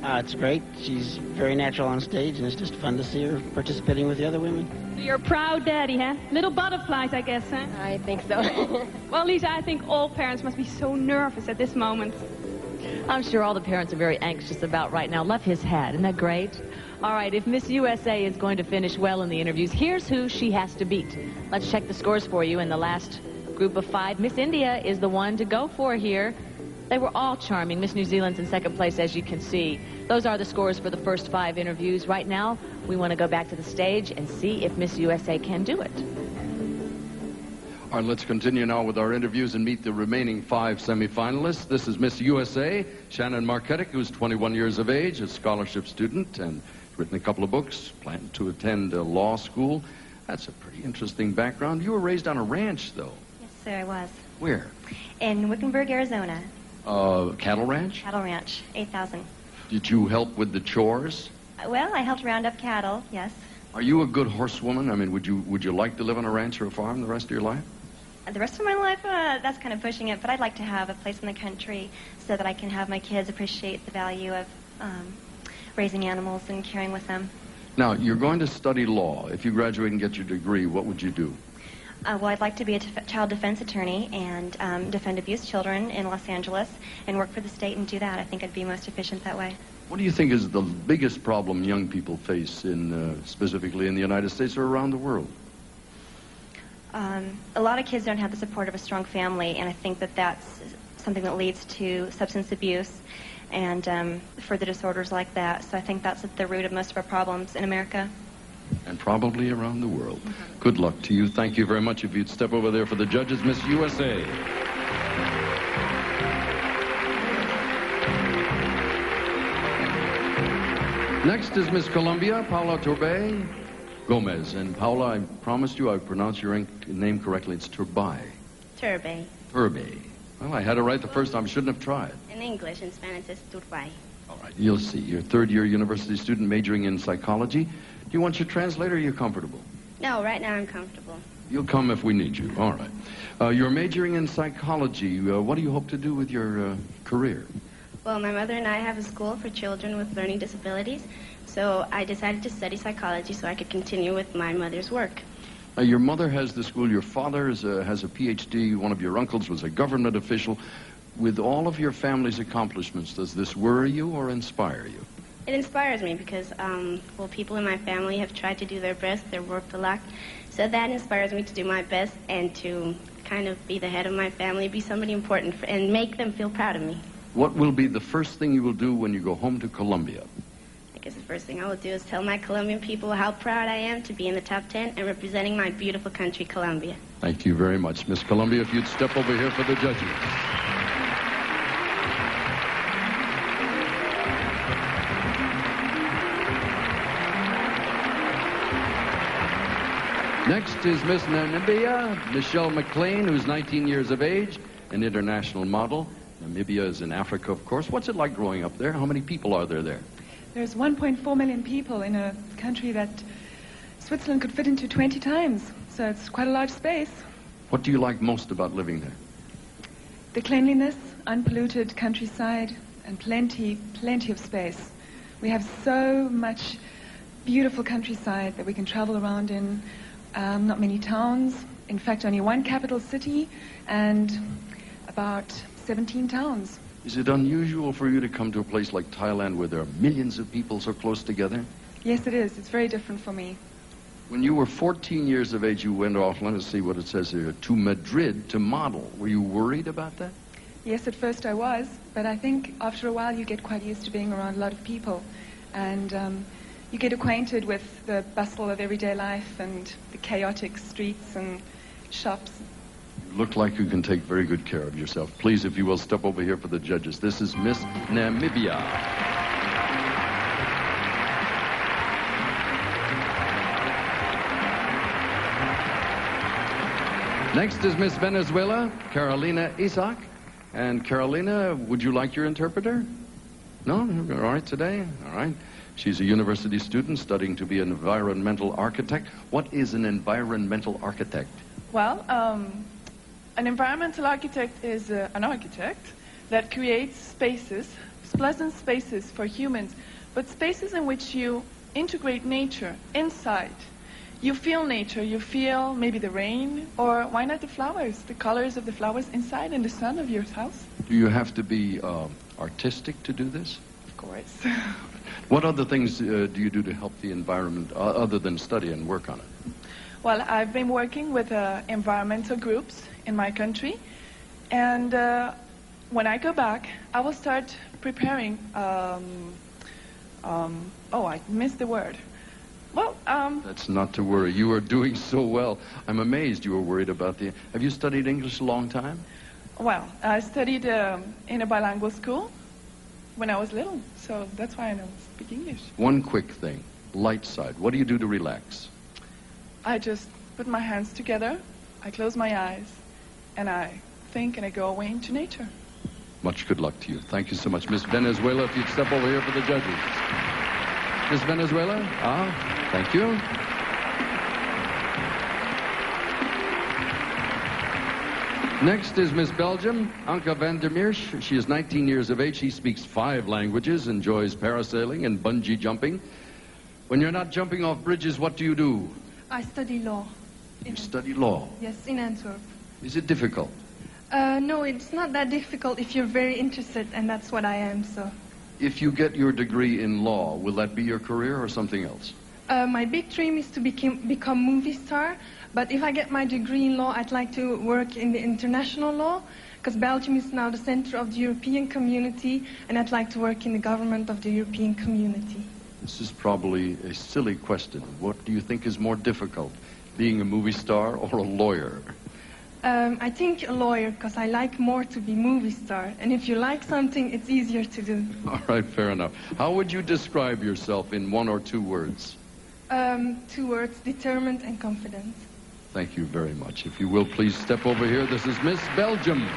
It's great. She's very natural on stage, and it's just fun to see her participating with the other women. You're a proud daddy, huh? Little butterflies, I guess, huh? I think so. Well, Lisa, I think all parents must be so nervous at this moment. I'm sure all the parents are very anxious about right now. Love his hat. Isn't that great? All right, if Miss USA is going to finish well in the interviews, here's who she has to beat. Let's check the scores for you in the last group of 5. Miss India is the one to go for here. They were all charming. Miss New Zealand's in second place, as you can see. Those are the scores for the first 5 interviews. Right now, we want to go back to the stage and see if Miss USA can do it. All right, let's continue now with our interviews and meet the remaining 5 semifinalists. This is Miss USA, Shannon Marketic, who's 21 years of age, a scholarship student, and written a couple of books, planned to attend law school. That's a pretty interesting background. You were raised on a ranch, though. Yes, sir, I was. Where? In Wickenburg, Arizona. Cattle ranch? Cattle ranch, 8,000. Did you help with the chores? Well, I helped round up cattle, yes. Are you a good horsewoman? I mean, would you like to live on a ranch or a farm the rest of your life? The rest of my life, that's kind of pushing it, but I'd like to have a place in the country so that I can have my kids appreciate the value of raising animals and caring with them. Now, you're going to study law. If you graduate and get your degree, what would you do? Well, I'd like to be a child defense attorney and defend abused children in Los Angeles and work for the state and do that. I think I'd be most efficient that way. What do you think is the biggest problem young people face, specifically in the United States or around the world? A lot of kids don't have the support of a strong family, and I think that that's something that leads to substance abuse and further disorders like that. So I think that's at the root of most of our problems in America. And probably around the world. Good luck to you. Thank you very much. If you'd step over there for the judges, Miss USA. Next is Miss Colombia, Paula Turbay Gomez. And Paula, I promised you I'd pronounce your name correctly. It's Turbay. Turbay. Turbay. Well, I had it right the first time. Shouldn't have tried. In English, in Spanish, it's Turbay. All right. You'll see. You're a third-year university student majoring in psychology. Do you want your translator or are you comfortable? No, right now I'm comfortable. You'll come if we need you. All right. You're majoring in psychology. What do you hope to do with your career? Well, my mother and I have a school for children with learning disabilities, so I decided to study psychology so I could continue with my mother's work. Your mother has the school. Your father has a PhD. One of your uncles was a government official. With all of your family's accomplishments, does this worry you or inspire you? It inspires me because, well, people in my family have tried to do their best. They've worked a lot. So that inspires me to do my best and to kind of be the head of my family, be somebody important, and make them feel proud of me. What will be the first thing you will do when you go home to Colombia? I guess the first thing I will do is tell my Colombian people how proud I am to be in the top 10 and representing my beautiful country, Colombia. Thank you very much. Miss Colombia, if you'd step over here for the judges. Next is Miss Namibia, Michelle McLean, who's 19 years of age, an international model. Namibia is in Africa, of course. What's it like growing up there? How many people are there? There's 1.4 million people in a country that Switzerland could fit into 20 times. So it's quite a large space. What do you like most about living there? The cleanliness, unpolluted countryside, and plenty of space. We have so much beautiful countryside that we can travel around in. Not many towns. In fact, only one capital city and about 17 towns. Is it unusual for you to come to a place like Thailand where there are millions of people so close together? Yes, it is. It's very different for me. When you were 14 years of age, you went off, let us see what it says here, to Madrid to model. Were you worried about that? Yes, at first I was, but I think after a while you get quite used to being around a lot of people. And you get acquainted with the bustle of everyday life and the chaotic streets and shops. You look like you can take very good care of yourself. Please, if you will, step over here for the judges. This is Miss Namibia. Next is Miss Venezuela, Carolina Isaac. And Carolina, would you like your interpreter? No? All right today? All right. She's a university student studying to be an environmental architect. What is an environmental architect? Well, an environmental architect is an architect that creates spaces, pleasant spaces for humans, but spaces in which you integrate nature inside. You feel nature, you feel maybe the rain, or why not the flowers, the colors of the flowers inside in the sun of your house. Do you have to be artistic to do this? Of course. What other things do you do to help the environment other than study and work on it? Well, I've been working with environmental groups in my country, and when I go back, I will start preparing. Oh, I missed the word. Well, That's not to worry. You are doing so well. I'm amazed you were worried about the... Have you studied English a long time? Well, I studied in a bilingual school when I was little, so that's why I know speak English. One quick thing. Light side. What do you do to relax? I just put my hands together, I close my eyes, and I think and I go away into nature. Much good luck to you. Thank you so much. Miss Venezuela, if you'd step over here for the judges. Miss Venezuela? Thank you. Next is Miss Belgium, Anke van der Meersch. She is 19 years of age. She speaks 5 languages, enjoys parasailing and bungee jumping. When you're not jumping off bridges, what do you do? I study law. You study law. Yes, in Antwerp. Is it difficult? No, it's not that difficult if you're very interested, and that's what I am, so. If you get your degree in law, will that be your career or something else? My big dream is to become movie star, but if I get my degree in law, I'd like to work in the international law, because Belgium is now the center of the European community, and I'd like to work in the government of the European community. This is probably a silly question. What do you think is more difficult, being a movie star or a lawyer? I think a lawyer, because I like more to be movie star. And if you like something, it's easier to do. All right, fair enough. How would you describe yourself in 1 or 2 words? 2 words, determined and confident. Thank you very much. If you will, please step over here. This is Miss Belgium.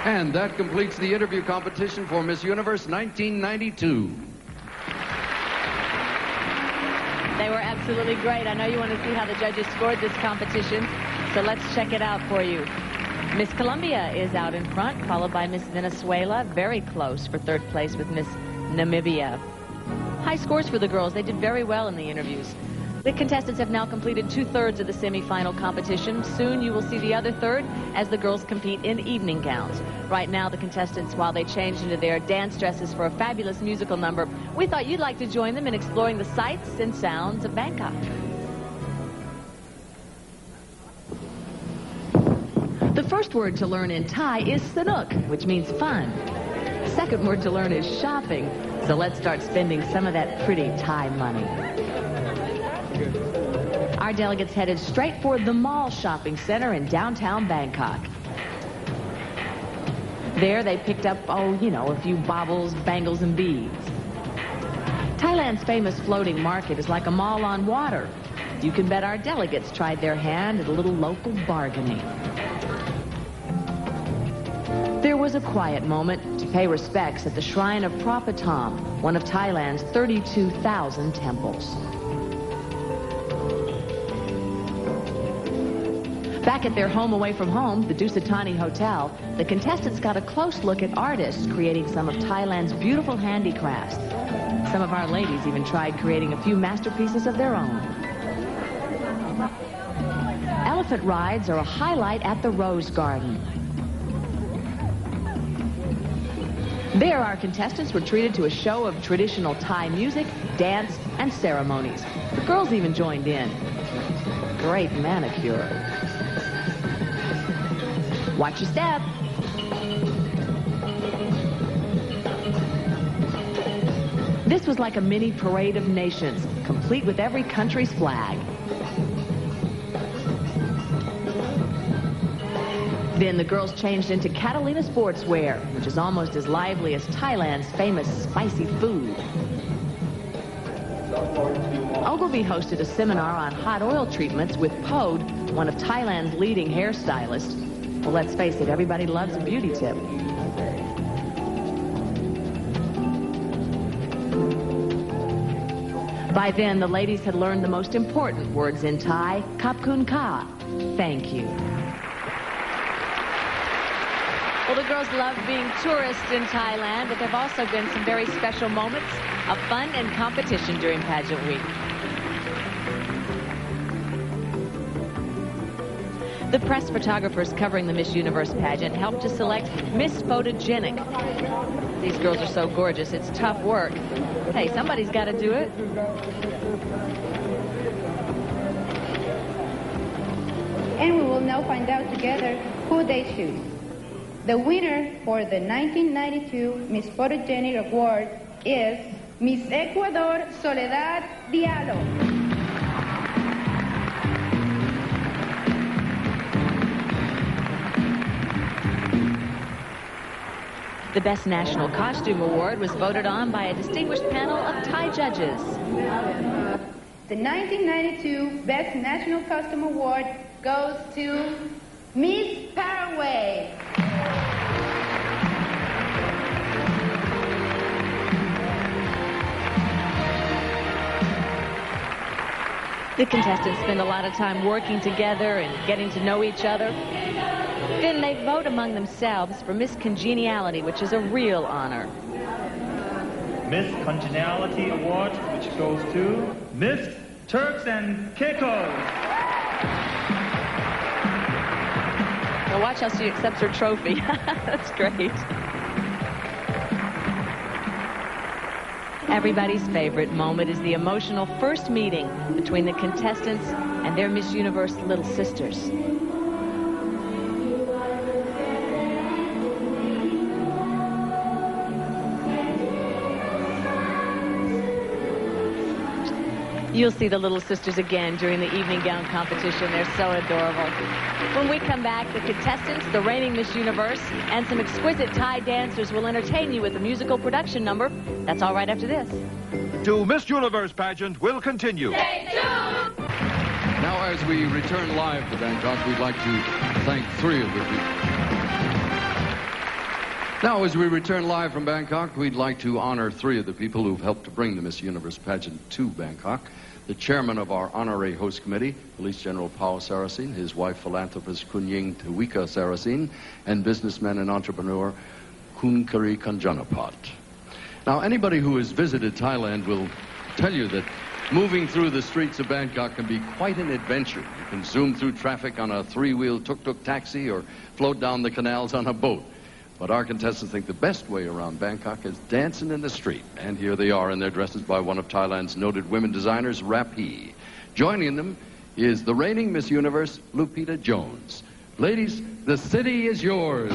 And that completes the interview competition for Miss Universe 1992. They were absolutely great. I know you want to see how the judges scored this competition, so let's check it out for you. Miss Colombia is out in front, followed by Miss Venezuela, very close for 3rd place with Miss Namibia. High scores for the girls. They did very well in the interviews. The contestants have now completed 2/3 of the semifinal competition. Soon you will see the other third as the girls compete in evening gowns. Right now, the contestants, while they change into their dance dresses for a fabulous musical number, we thought you'd like to join them in exploring the sights and sounds of Bangkok. The first word to learn in Thai is Sanook, which means fun. The second word to learn is shopping. So let's start spending some of that pretty Thai money. Our delegates headed straight for the Mall Shopping Center in downtown Bangkok. There they picked up, a few baubles, bangles, and beads. Thailand's famous floating market is like a mall on water. You can bet our delegates tried their hand at a little local bargaining. There was a quiet moment to pay respects at the shrine of Prapatom, one of Thailand's 32,000 temples. Back at their home away from home, the Dusatani Hotel, the contestants got a close look at artists creating some of Thailand's beautiful handicrafts. Some of our ladies even tried creating a few masterpieces of their own. Elephant rides are a highlight at the Rose Garden. There, our contestants were treated to a show of traditional Thai music, dance, and ceremonies. The girls even joined in. Great manicure. Watch your step. This was like a mini parade of nations, complete with every country's flag. Then the girls changed into Catalina sportswear, which is almost as lively as Thailand's famous spicy food. Ogilvy hosted a seminar on hot oil treatments with Pode, one of Thailand's leading hairstylists. Well, let's face it, everybody loves a beauty tip. By then, the ladies had learned the most important words in Thai, Kap Kun Ka, thank you. Well, the girls love being tourists in Thailand, but there have also been some very special moments of fun and competition during pageant week. The press photographers covering the Miss Universe pageant helped to select Miss Photogenic. These girls are so gorgeous, it's tough work. Hey, somebody's got to do it. And we will now find out together who they choose. The winner for the 1992 Miss Photogenic Award is Miss Ecuador Soledad Diallo. The Best National Costume Award was voted on by a distinguished panel of Thai judges. The 1992 Best National Costume Award goes to Miss Paraguay. The contestants spend a lot of time working together and getting to know each other. Then they vote among themselves for Miss Congeniality, which is a real honor. Miss Congeniality Award, which goes to Miss Turks and Caicos. Now watch how she accepts her trophy. That's great. Everybody's favorite moment is the emotional first meeting between the contestants and their Miss Universe little sisters. You'll see the little sisters again during the evening gown competition. They're so adorable. When we come back, the contestants, the reigning Miss Universe, and some exquisite Thai dancers will entertain you with a musical production number. That's all right after this. To Miss Universe pageant will continue. Stay tuned! Now, as we return live to Bangkok, we'd like to thank three of the people. Now, as we return live from Bangkok, we'd like to honor three of the people who've helped to bring the Miss Universe pageant to Bangkok. The chairman of our honorary host committee, Police General Pao Saracen, his wife, philanthropist Kunying Tewika Saracen, and businessman and entrepreneur Kunkari Kanjanapat. Now, anybody who has visited Thailand will tell you that moving through the streets of Bangkok can be quite an adventure. You can zoom through traffic on a three-wheel tuk-tuk taxi or float down the canals on a boat. But our contestants think the best way around Bangkok is dancing in the street. And here they are in their dresses by one of Thailand's noted women designers, Rapi. Joining them is the reigning Miss Universe, Lupita Jones. Ladies, the city is yours.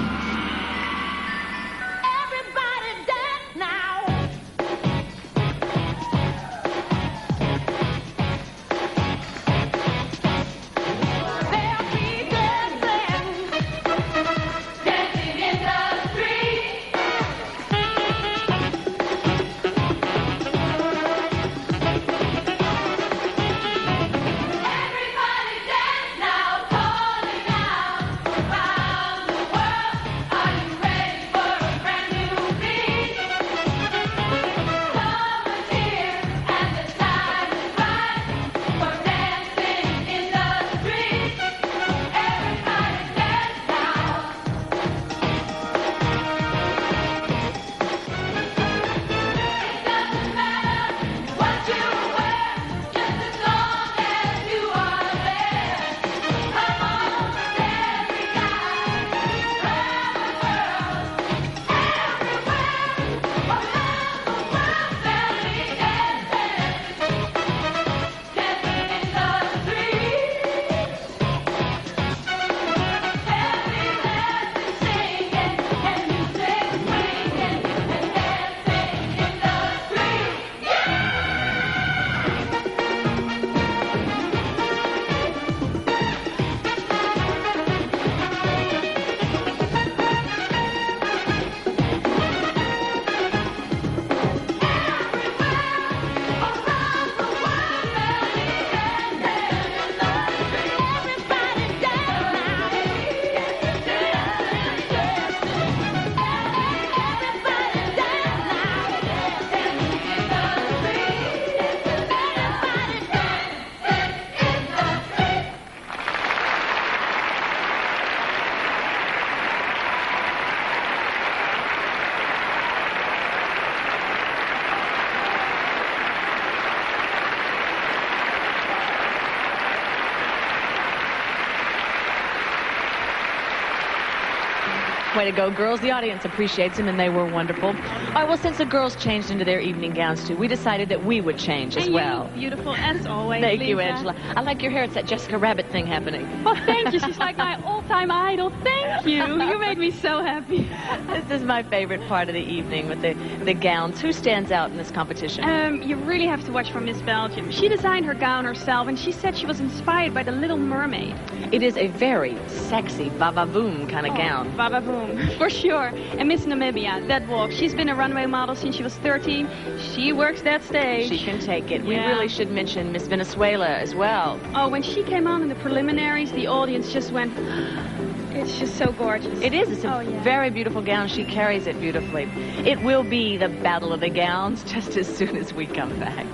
Way to go, girls. The audience appreciates them, and they were wonderful. All right, well, since the girls changed into their evening gowns, too, we decided that we would change as well. You look beautiful, as always, Thank you, Lisa. Angela. I like your hair. It's that Jessica Rabbit thing happening. Well, thank you. She's like my all-time idol. Thank you. You made me so happy. This is my favorite part of the evening with the gowns. Who stands out in this competition? You really have to watch for Miss Belgium. She designed her gown herself, and she said she was inspired by the Little Mermaid. It is a very sexy, va-va-voom kind of gown. Va-va-voom, for sure. And Miss Namibia, that walk. She's been a runway model since she was 13. She works that stage. She can take it. Yeah. We really should mention Miss Venezuela as well. Oh, when she came on in the preliminaries, the audience just went... It's just so gorgeous. It is. It's a very beautiful gown. She carries it beautifully. It will be the Battle of the Gowns just as soon as we come back.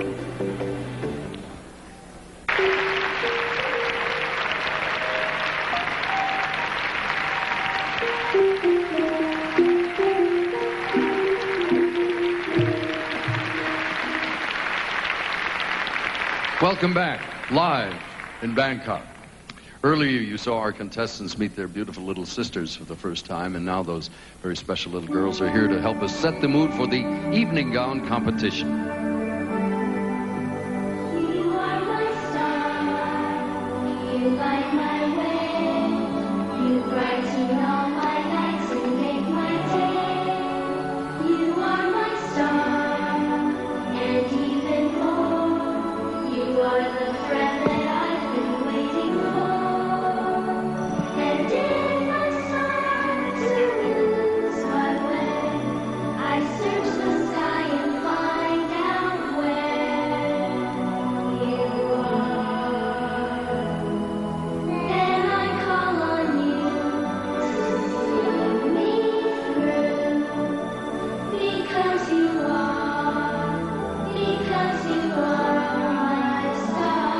Welcome back, live in Bangkok. Earlier you saw our contestants meet their beautiful little sisters for the first time, and now those very special little girls are here to help us set the mood for the evening gown competition. You are my star, you light my way, you brighten all my nights and make my day. You are my star, and even more, you are the friend that I've been waiting for. And if I start to lose my way, I search the sky and find out where you are. Then I call on you to see me through, because you are my star.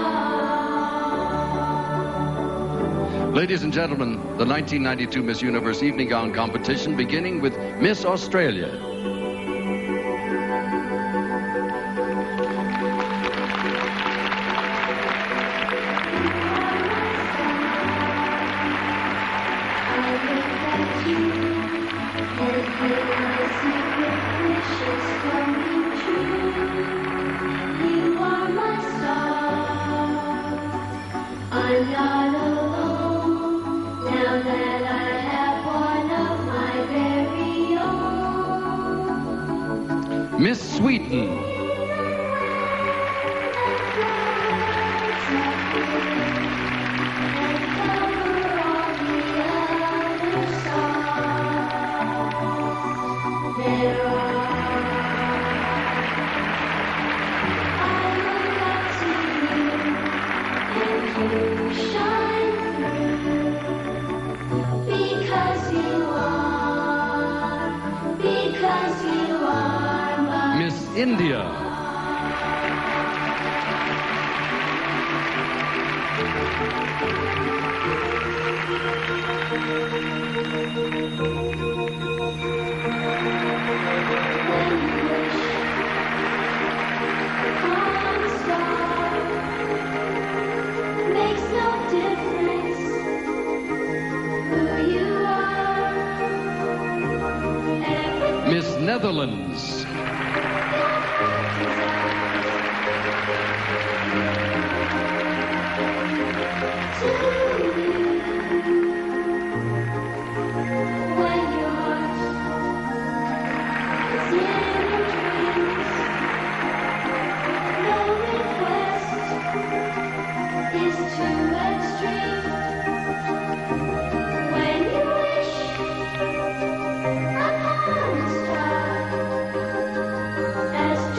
Ladies and gentlemen, the 1992 Miss Universe evening gown competition beginning with Miss Australia. You are my star. I'm not alone now that I have one of my very own. Miss Sweden. Miss India. Makes no difference who you are. Miss Netherlands.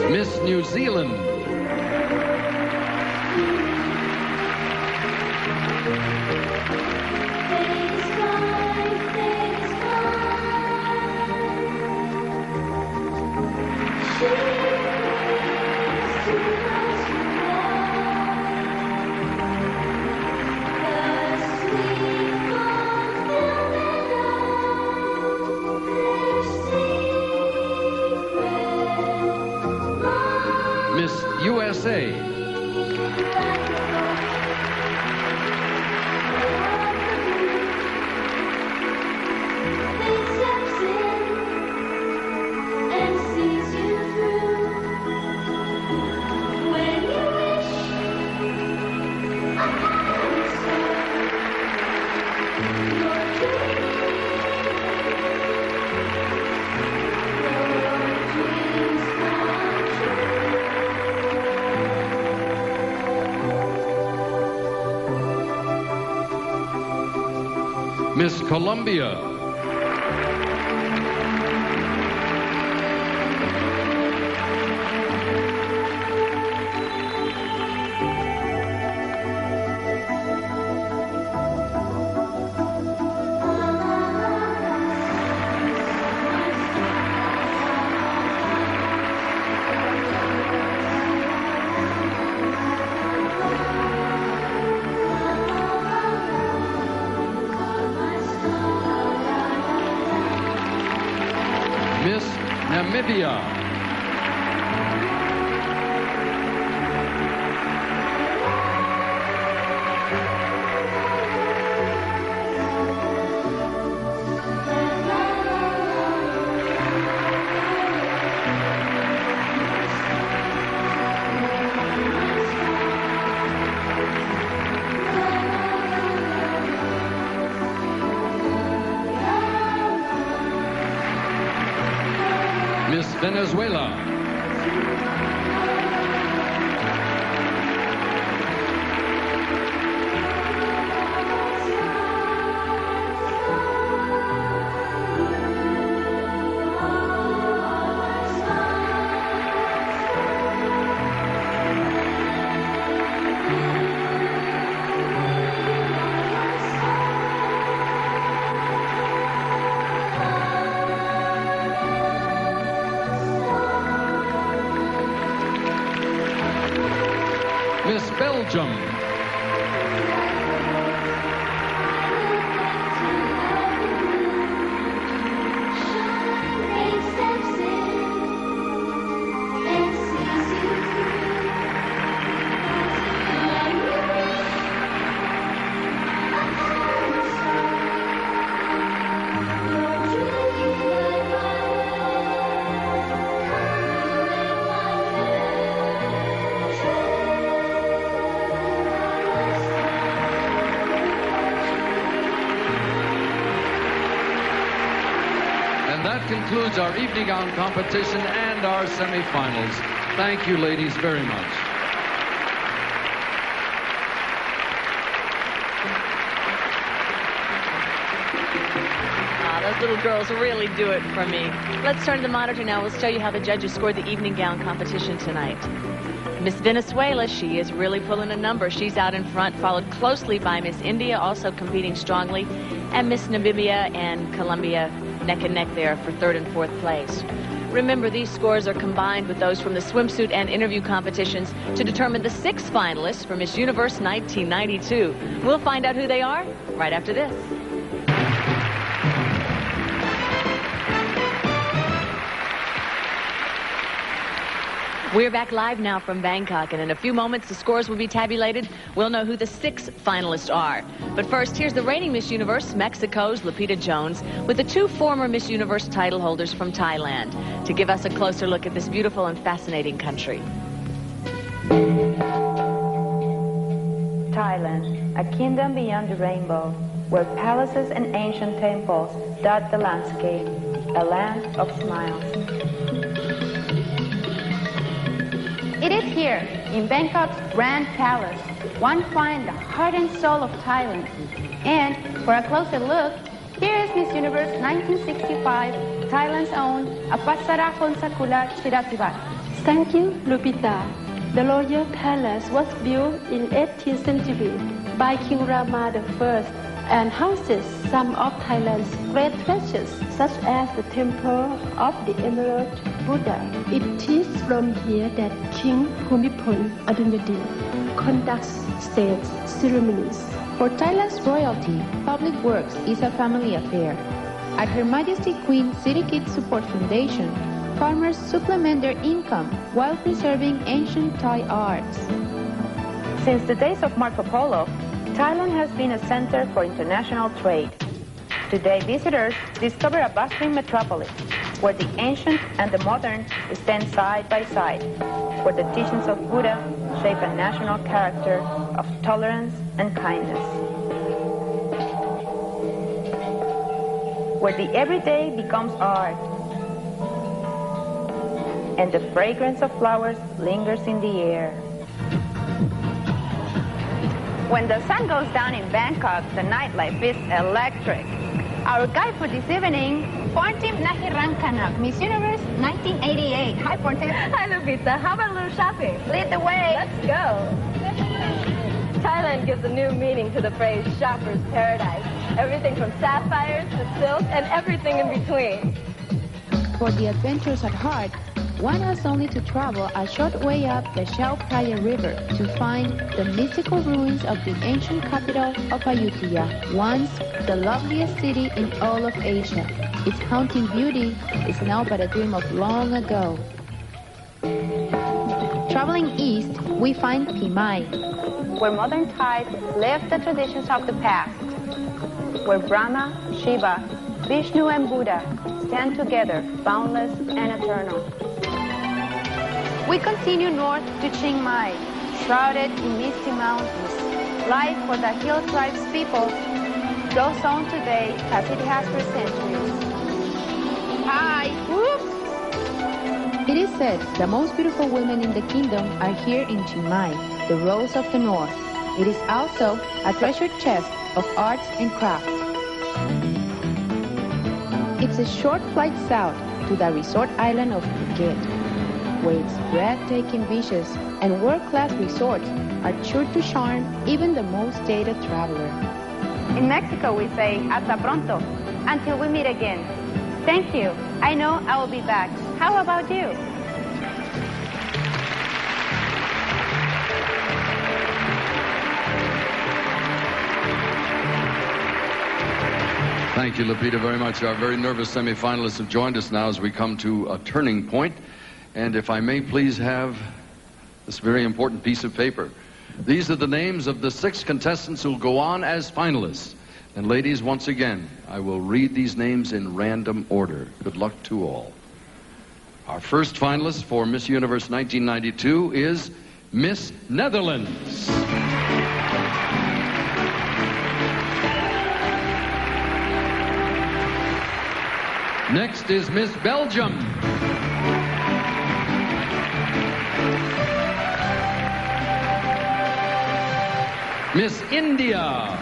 Miss New Zealand. Miss USA. They Miss Colombia. Miss Namibia. Miss Venezuela. Miss Belgium. That concludes our evening gown competition and our semifinals. Thank you, ladies, very much. Those little girls really do it for me. Let's turn to the monitor now. We'll show you how the judges scored the evening gown competition tonight. Miss Venezuela, she is really pulling a number. She's out in front, followed closely by Miss India, also competing strongly, and Miss Namibia and Colombia neck and neck there for third and fourth place. Remember, these scores are combined with those from the swimsuit and interview competitions to determine the 6 finalists for Miss Universe 1992. We'll find out who they are right after this. We're back live now from Bangkok, and in a few moments the scores will be tabulated. We'll know who the 6 finalists are. But first, here's the reigning Miss Universe, Mexico's Lupita Jones, with the 2 former Miss Universe title holders from Thailand, to give us a closer look at this beautiful and fascinating country. Thailand, a kingdom beyond the rainbow, where palaces and ancient temples dot the landscape, a land of smiles. It is here, in Bangkok's Grand Palace, one finds the heart and soul of Thailand. And for a closer look, here is Miss Universe 1965, Thailand's own Apasara Khonsakula Chirativat. Thank you, Lupita. The royal palace was built in 18th century by King Rama I and houses some of Thailand's great treasures, such as the Temple of the Emerald Buddha. It is from here that King Bhumibol Adulyadej conducts state ceremonies. For Thailand's royalty, public works is a family affair. At Her Majesty Queen City Kids Support Foundation, farmers supplement their income while preserving ancient Thai arts. Since the days of Marco Polo, Thailand has been a center for international trade. Today, visitors discover a bustling metropolis where the ancient and the modern stand side by side, where the teachings of Buddha shape a national character of tolerance and kindness, where the everyday becomes art, and the fragrance of flowers lingers in the air. When the sun goes down in Bangkok, the nightlife is electric. Our guide for this evening, Portim Nahirankana, Miss Universe 1988. Hi, Portim. Hi, Lupita. How about a little shopping? Lead the way. Let's go. Thailand gives a new meaning to the phrase shopper's paradise. Everything from sapphires to silk and everything in between. For the adventures at heart, one has only to travel a short way up the Chao Phraya River to find the mystical ruins of the ancient capital of Ayutthaya, once the loveliest city in all of Asia. Its haunting beauty is now but a dream of long ago. Traveling east, we find Phimai, where modern Thais live the traditions of the past, where Brahma, Shiva, Vishnu and Buddha stand together, boundless and eternal. We continue north to Chiang Mai, shrouded in misty mountains. Life for the hill tribes people goes on today as it has for centuries. Hi! Whoop! It is said the most beautiful women in the kingdom are here in Chiang Mai, the Rose of the North. It is also a treasured chest of arts and crafts. It's a short flight south to the resort island of Phuket, where its breathtaking beaches and world-class resorts are sure to charm even the most jaded traveler. In Mexico, we say, hasta pronto, until we meet again. Thank you. I know I will be back. How about you? Thank you, Lupita, very much. Our very nervous semifinalists have joined us now as we come to a turning point. And if I may please have this very important piece of paper. These are the names of the 6 contestants who will go on as finalists. And ladies, once again, I will read these names in random order. Good luck to all. Our first finalist for Miss Universe 1992 is Miss Netherlands. Next is Miss Belgium. Miss India.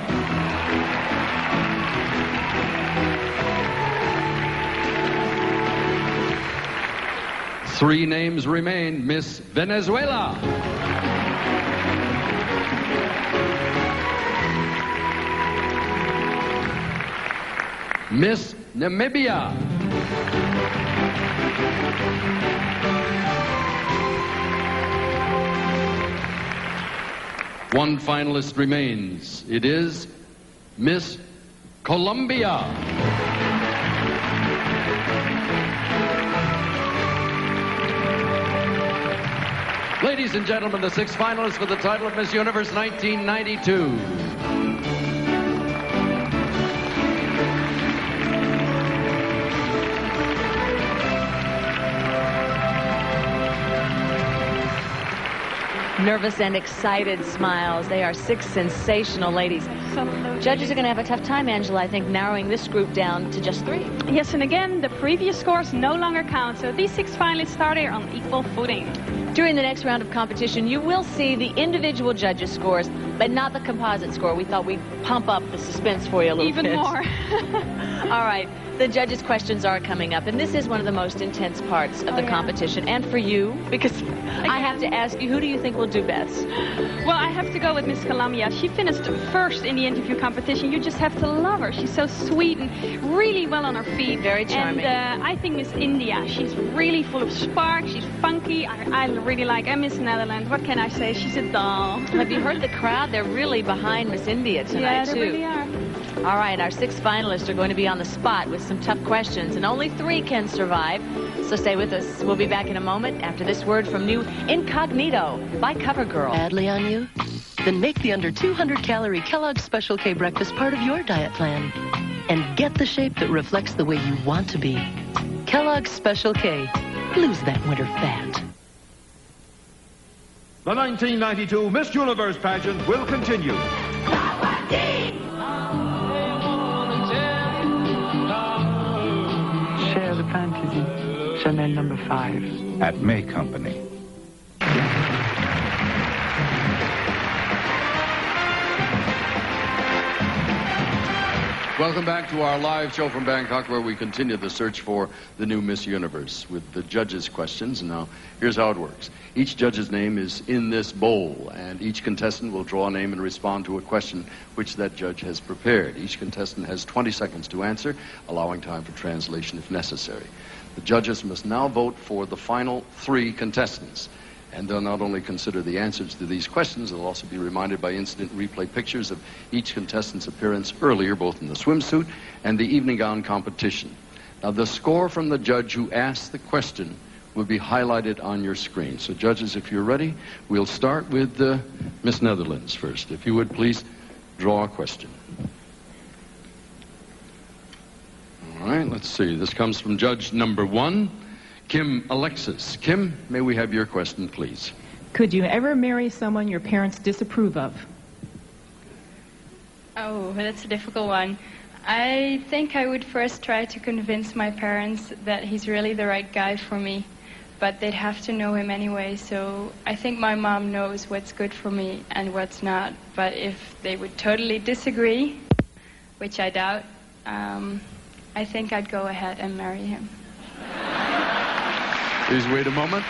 Three names remain. Miss Venezuela. Miss Namibia. One finalist remains. It is Miss Colombia. Ladies and gentlemen, the 6 finalists for the title of Miss Universe 1992. Nervous and excited smiles. They are 6 sensational ladies. Absolutely. Judges are going to have a tough time, Angela, I think, narrowing this group down to just 3. Yes, and again, the previous scores no longer count, so these 6 finalists start here on equal footing. During the next round of competition, you will see the individual judges' scores, but not the composite score. We thought we'd pump up the suspense for you a little bit. Even more. All right. The judges' questions are coming up, and this is one of the most intense parts of the competition. And for you, because I have to ask you, who do you think will do best? Well, I have to go with Miss Colombia. She finished first in the interview competition. You just have to love her. She's so sweet and really well on her feet. Very charming. And I think Miss India, she's really full of spark. She's funky. I really like her. Miss Netherlands, what can I say? She's a doll. Have you heard the crowd? They're really behind Miss India tonight, yeah, they really are. All right, our 6 finalists are going to be on the spot with some tough questions, and only 3 can survive. So stay with us. We'll be back in a moment after this word from new Incognito by CoverGirl. Badly on you? Then make the under 200-calorie Kellogg's Special K breakfast part of your diet plan. And get the shape that reflects the way you want to be. Kellogg's Special K. Lose that winter fat. The 1992 Miss Universe pageant will continue. Share the fantasy. Chanel number 5. At May Company. Welcome back to our live show from Bangkok, where we continue the search for the new Miss Universe with the judges' questions. Now, here's how it works. Each judge's name is in this bowl, and each contestant will draw a name and respond to a question which that judge has prepared. Each contestant has 20 seconds to answer, allowing time for translation if necessary. The judges must now vote for the final 3 contestants. And they'll not only consider the answers to these questions, they'll also be reminded by instant replay pictures of each contestant's appearance earlier, both in the swimsuit and the evening gown competition. Now, the score from the judge who asked the question will be highlighted on your screen. So, judges, if you're ready, we'll start with Miss Netherlands first. If you would please draw a question. All right, let's see. This comes from judge number 1. Kim Alexis. Kim, may we have your question, please? Could you ever marry someone your parents disapprove of? Oh, that's a difficult one. I think I would first try to convince my parents that he's really the right guy for me, but they'd have to know him anyway, so I think my mom knows what's good for me and what's not. But if they would totally disagree, which I doubt, I think I'd go ahead and marry him. Please wait a moment.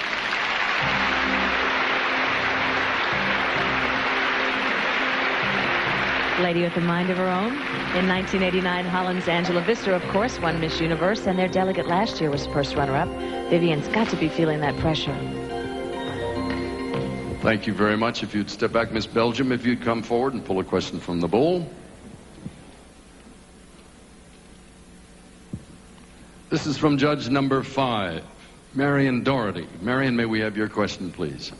Lady with a mind of her own. In 1989, Holland's Angela Visser, of course, won Miss Universe, and their delegate last year was first runner-up. Vivian's got to be feeling that pressure. Thank you very much. If you'd step back, Miss Belgium, if you'd come forward and pull a question from the bowl. This is from judge number 5. Marion Doherty. Marion, may we have your question, please?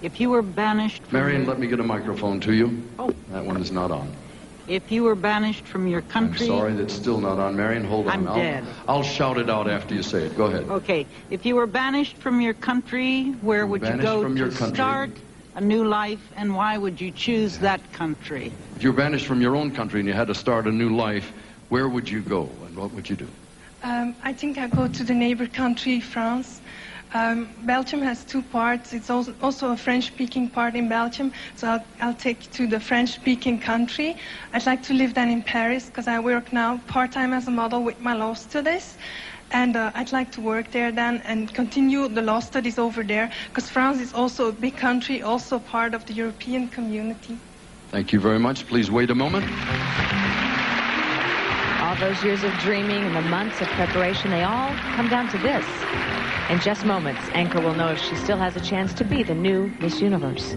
If you were banished from Marion, let me get a microphone to you. Oh. That one is not on. If you were banished from your country... I'm sorry, that's still not on. Marion, hold on. I'm dead. I'll shout it out after you say it. Go ahead. Okay. If you were banished from your country, where would you go to start a new life, and why would you choose that country? If you were banished from your own country and you had to start a new life, where would you go, and what would you do? I think I'll go to the neighbor country, France. Belgium has 2 parts. It's also a French-speaking part in Belgium, so I'll take to the French-speaking country. I'd like to live then in Paris, because I work now part-time as a model with my law studies. And I'd like to work there then and continue the law studies over there, because France is also a big country, also part of the European community. Thank you very much. Please wait a moment. All those years of dreaming and the months of preparation, they all come down to this. In just moments, Anchor will know if she still has a chance to be the new Miss Universe.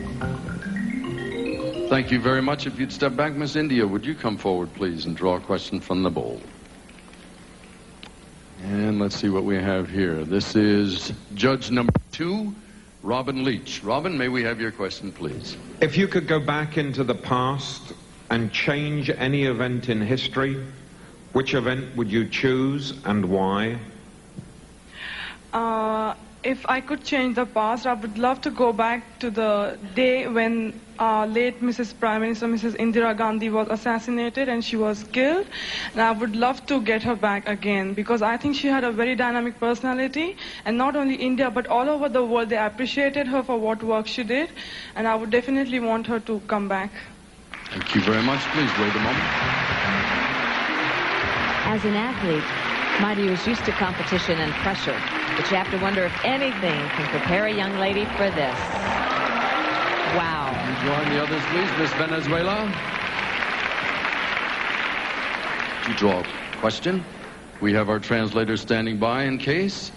Thank you very much. If you'd step back, Miss India, would you come forward, please, and draw a question from the bowl? And let's see what we have here. This is judge number 2, Robin Leach. Robin, may we have your question, please? If you could go back into the past and change any event in history, which event would you choose and why? If I could change the past, I would love to go back to the day when late Mrs. Prime Minister, Mrs. Indira Gandhi, was assassinated and she was killed. And I would love to get her back again, because I think she had a very dynamic personality. And not only India, but all over the world, they appreciated her for what work she did. And I would definitely want her to come back. Thank you very much. Please wait a moment. As an athlete, Mighty was used to competition and pressure, but you have to wonder if anything can prepare a young lady for this. Wow. Join the others, please. Miss Venezuela. You draw a question. We have our translator standing by in case.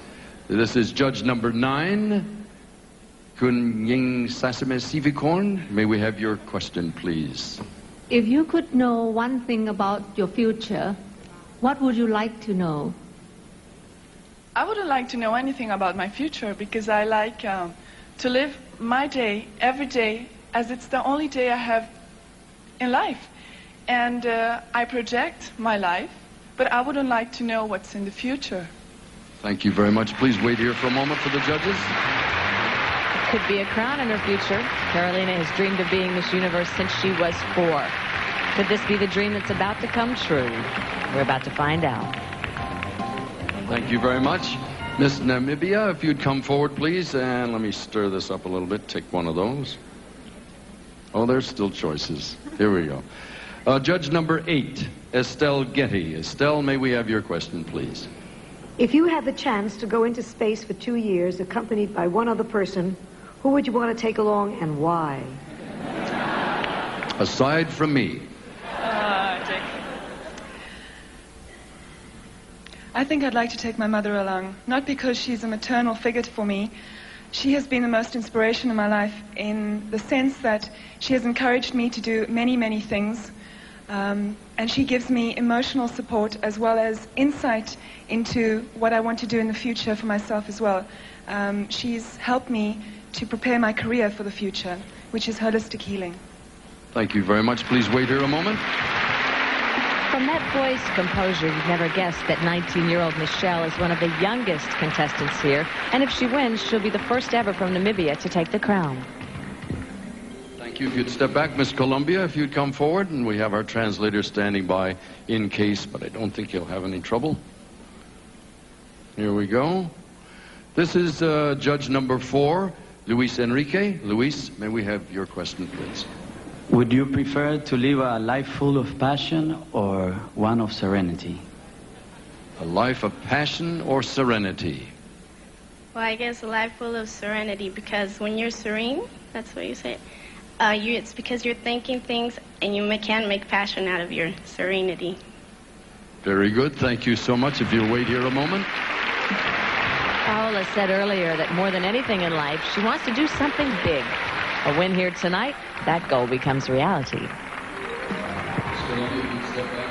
This is judge number 9, Kun Ying Sasame Sivikorn. May we have your question, please? If you could know one thing about your future, what would you like to know? I wouldn't like to know anything about my future, because I like to live my day, every day, as it's the only day I have in life. And I project my life, but I wouldn't like to know what's in the future. Thank you very much. Please wait here for a moment for the judges. Could be a crown in her future. Carolina has dreamed of being Miss Universe since she was 4. Could this be the dream that's about to come true? We're about to find out. Thank you very much. Miss Namibia, if you'd come forward, please. And let me stir this up a little bit. Take one of those. Oh, there's still choices. Here we go. Judge number 8, Estelle Getty. Estelle, may we have your question, please? If you had the chance to go into space for 2 years, accompanied by one other person, who would you want to take along and why? Aside from me. I think I'd like to take my mother along, not because she's a maternal figure for me. She has been the most inspiration in my life in the sense that she has encouraged me to do many, many things. And she gives me emotional support as well as insight into what I want to do in the future for myself as well. She's helped me to prepare my career for the future, which is holistic healing. Thank you very much. Please wait here a moment. From that voice composure, you'd never guess that 19-year-old Michelle is one of the youngest contestants here. And if she wins, she'll be the first ever from Namibia to take the crown. Thank you. If you'd step back, Miss Columbia, if you'd come forward, and we have our translator standing by in case, but I don't think he'll have any trouble. Here we go. This is judge number 4, Luis Enrique. Luis, may we have your question, please? Would you prefer to live a life full of passion or one of serenity? A life of passion or serenity? Well, I guess a life full of serenity, because when you're serene, that's what you say, it's because you're thinking things and you can't make passion out of your serenity. Very good. Thank you so much. If you'll wait here a moment. Paola said earlier that more than anything in life, she wants to do something big. A win here tonight, that goal becomes reality.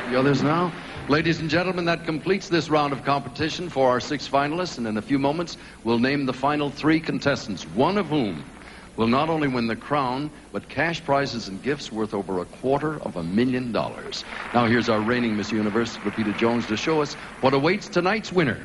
The others now. Ladies and gentlemen, that completes this round of competition for our 6 finalists, and in a few moments, we'll name the final 3 contestants, one of whom will not only win the crown, but cash prizes and gifts worth over $250,000. Now here's our reigning Miss Universe, Lupita Jones, to show us what awaits tonight's winner.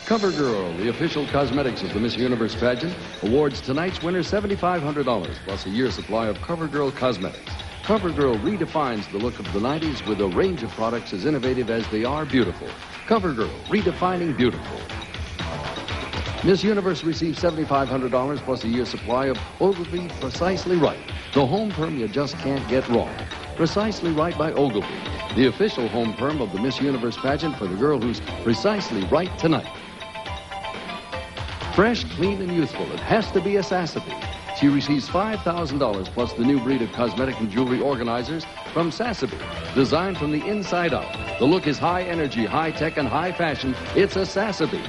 CoverGirl, the official cosmetics of the Miss Universe pageant, awards tonight's winner $7,500 plus a year's supply of CoverGirl cosmetics. CoverGirl redefines the look of the 90s with a range of products as innovative as they are beautiful. CoverGirl, redefining beautiful. Miss Universe receives $7,500 plus a year's supply of Ogilvy Precisely Right, the home perm you just can't get wrong. Precisely Right by Ogilvy, the official home perm of the Miss Universe pageant for the girl who's precisely right tonight. Fresh, clean, and youthful, it has to be a Sassabee. She receives $5,000 plus the new breed of cosmetic and jewelry organizers from Sassabee. Designed from the inside out. The look is high energy, high tech, and high fashion. It's a Sassabee.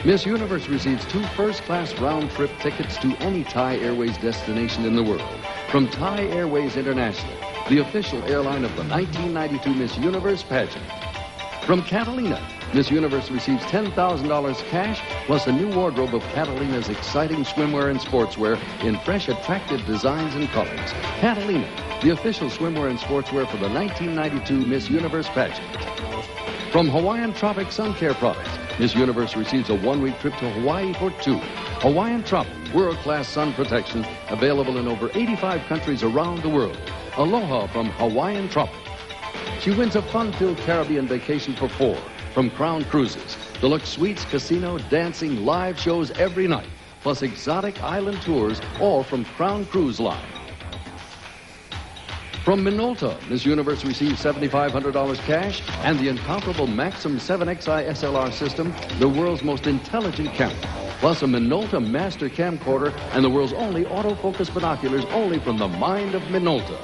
Miss Universe receives 2 first-class round-trip tickets to any Thai Airways destination in the world. From Thai Airways International, the official airline of the 1992 Miss Universe pageant. From Catalina, Miss Universe receives $10,000 cash plus a new wardrobe of Catalina's exciting swimwear and sportswear in fresh, attractive designs and colors. Catalina, the official swimwear and sportswear for the 1992 Miss Universe pageant. From Hawaiian Tropic Sun Care Products, Miss Universe receives a 1-week trip to Hawaii for 2. Hawaiian Tropic, world-class sun protection, available in over 85 countries around the world. Aloha from Hawaiian Tropic. She wins a fun-filled Caribbean vacation for 4 from Crown Cruises. Deluxe suites, casino, dancing, live shows every night, plus exotic island tours, all from Crown Cruise Line. From Minolta, Miss Universe receives $7,500 cash and the incomparable Maxim 7XI SLR system, the world's most intelligent camera, plus a Minolta master camcorder and the world's only autofocus binoculars, only from the mind of Minolta.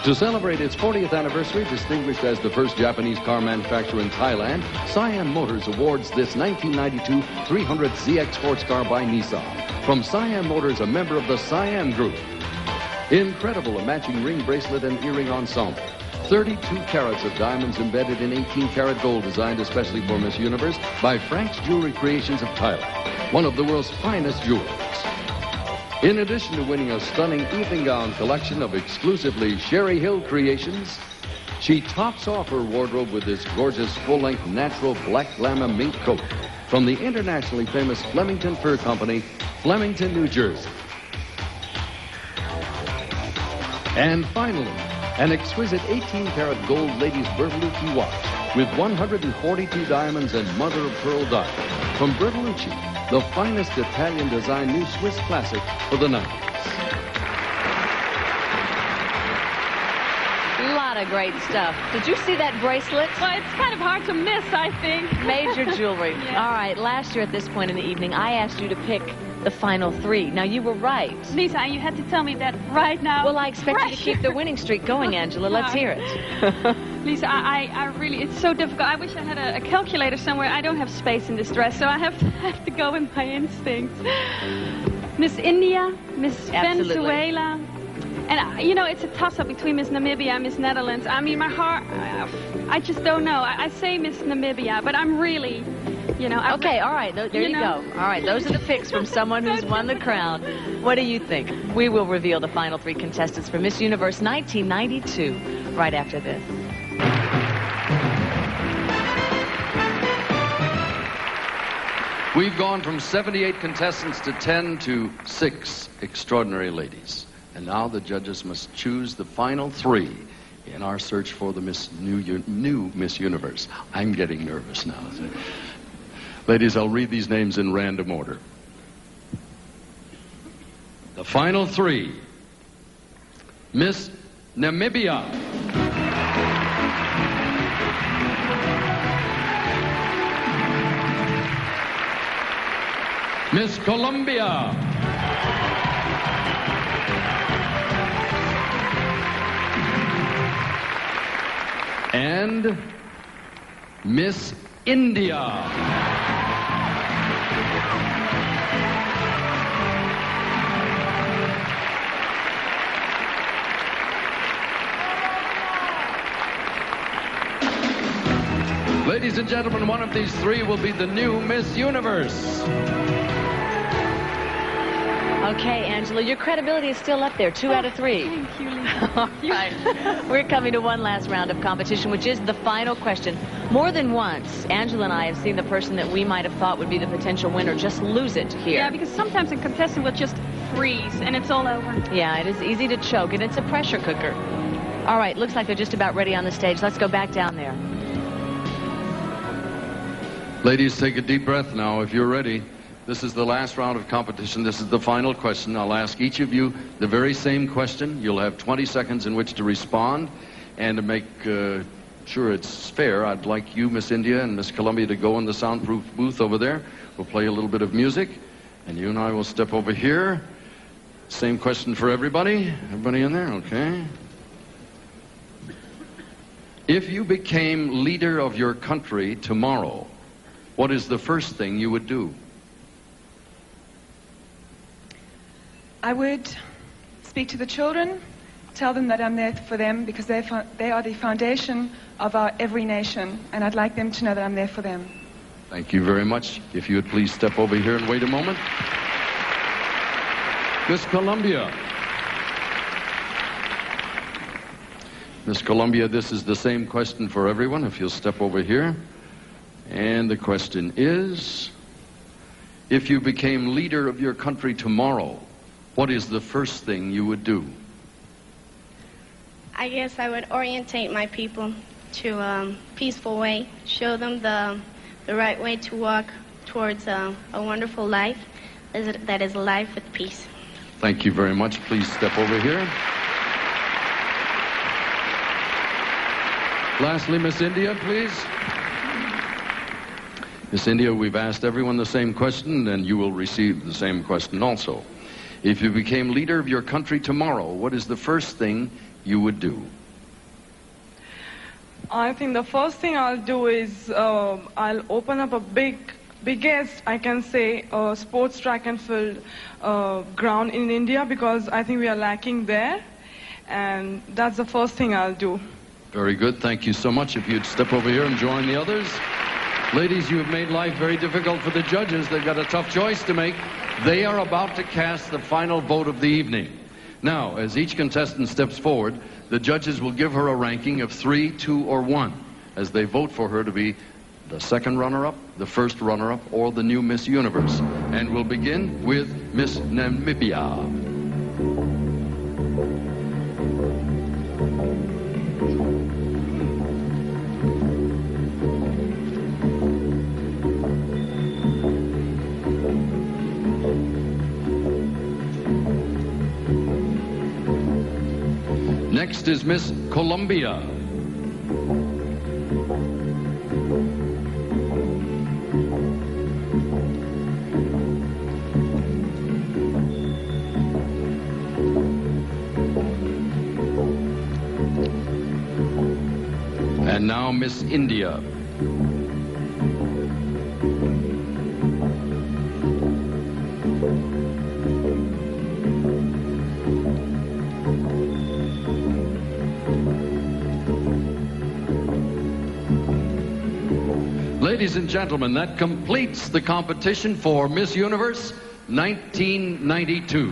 To celebrate its 40th anniversary, distinguished as the first Japanese car manufacturer in Thailand, Siam Motors awards this 1992 300ZX sports car by Nissan. From Siam Motors, a member of the Siam Group. Incredible, a matching ring, bracelet, and earring ensemble. 32 carats of diamonds embedded in 18-karat gold, designed especially for Miss Universe by Frank's Jewelry Creations of Thailand, one of the world's finest jewelers. In addition to winning a stunning evening gown collection of exclusively Sherry Hill creations, she tops off her wardrobe with this gorgeous full-length natural black glamour mink coat from the internationally famous Flemington Fur Company, Flemington, New Jersey. And finally, an exquisite 18-karat gold ladies Bertolucci watch with 142 diamonds and mother-of-pearl diamonds from Bertolucci, the finest Italian design new Swiss classic for the 90s. of great stuff. Did you see that bracelet? Well, it's kind of hard to miss, I think. Major jewelry. Yeah. All right, last year at this point in the evening, I asked you to pick the final three. Now, you were right. Lisa, you had to tell me that right now. Well, I expect you to keep the winning streak going, Angela. Let's hear it. Lisa, I really, it's so difficult. I wish I had a calculator somewhere. I don't have space in this dress, so I have to go with my instincts. Miss India, Miss Venezuela, and, you know, it's a toss-up between Miss Namibia and Miss Netherlands. I mean, my heart, I just don't know. I say Miss Namibia, but I'm really, you know. Okay, all right, there you go. All right, those are the picks from someone who's won the crown. What do you think? We will reveal the final three contestants for Miss Universe 1992 right after this. We've gone from 78 contestants to 10 to 6 extraordinary ladies. And now the judges must choose the final three in our search for the new Miss Universe. I'm getting nervous now. Ladies, I'll read these names in random order. The final three. Miss Namibia. Miss Colombia. And Miss India. Ladies and gentlemen, one of these three will be the new Miss Universe. Okay, Angela, your credibility is still up there, 2 out of 3. Thank you, Lisa. All right. We're coming to one last round of competition, which is the final question. More than once, Angela and I have seen the person that we might have thought would be the potential winner just lose it here. Yeah, because sometimes a contestant will just freeze, and it's all over. Yeah, it is easy to choke, and it's a pressure cooker. All right, looks like they're just about ready on the stage. Let's go back down there. Ladies, take a deep breath now if you're ready. This is the last round of competition. This is the final question. I'll ask each of you the very same question. You'll have 20 seconds in which to respond. And to make sure it's fair, I'd like you, Miss India and Miss Colombia, to go in the soundproof booth over there. We'll play a little bit of music. And you and I will step over here. Same question for everybody. Everybody in there? Okay. If you became leader of your country tomorrow, what is the first thing you would do? I would speak to the children, tell them that I'm there for them because they are the foundation of our every nation, and I'd like them to know that I'm there for them. Thank you very much. If you would please step over here and wait a moment. Miss Colombia. Miss Colombia, this is the same question for everyone. If you'll step over here. And the question is, if you became leader of your country tomorrow, what is the first thing you would do? I guess I would orientate my people to a peaceful way, show them the right way to walk towards a wonderful life that is a life with peace. Thank you very much. Please step over here. Lastly, Miss India, please. Miss India, we've asked everyone the same question, and you will receive the same question also. If you became leader of your country tomorrow, what is the first thing you would do? I think the first thing I'll do is I'll open up a biggest, I can say, sports track and field ground in India, because I think we are lacking there, and that's the first thing I'll do. Very good. Thank you so much. If you'd step over here and join the others. Ladies, you have made life very difficult for the judges. They've got a tough choice to make. They are about to cast the final vote of the evening. Now, as each contestant steps forward, the judges will give her a ranking of 3, 2, or 1 as they vote for her to be the second runner-up, the first runner-up, or the new Miss Universe. And we'll begin with Miss Namibia. Next is Miss Colombia. now Miss India. Ladies and gentlemen, that completes the competition for Miss Universe 1992.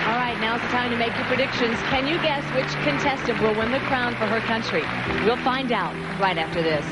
All right, now's the time to make your predictions. Can you guess which contestant will win the crown for her country? We'll find out right after this.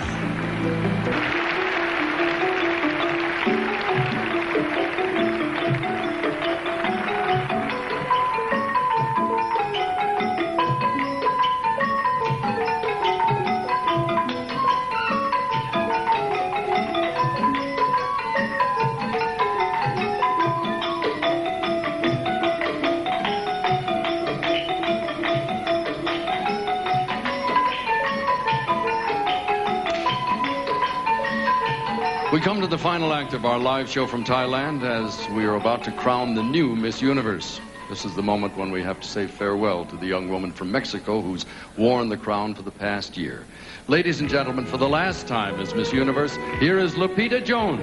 We come to the final act of our live show from Thailand as we are about to crown the new Miss Universe. This is the moment when we have to say farewell to the young woman from Mexico who's worn the crown for the past year. Ladies and gentlemen, for the last time as Miss Universe, here is Lupita Jones.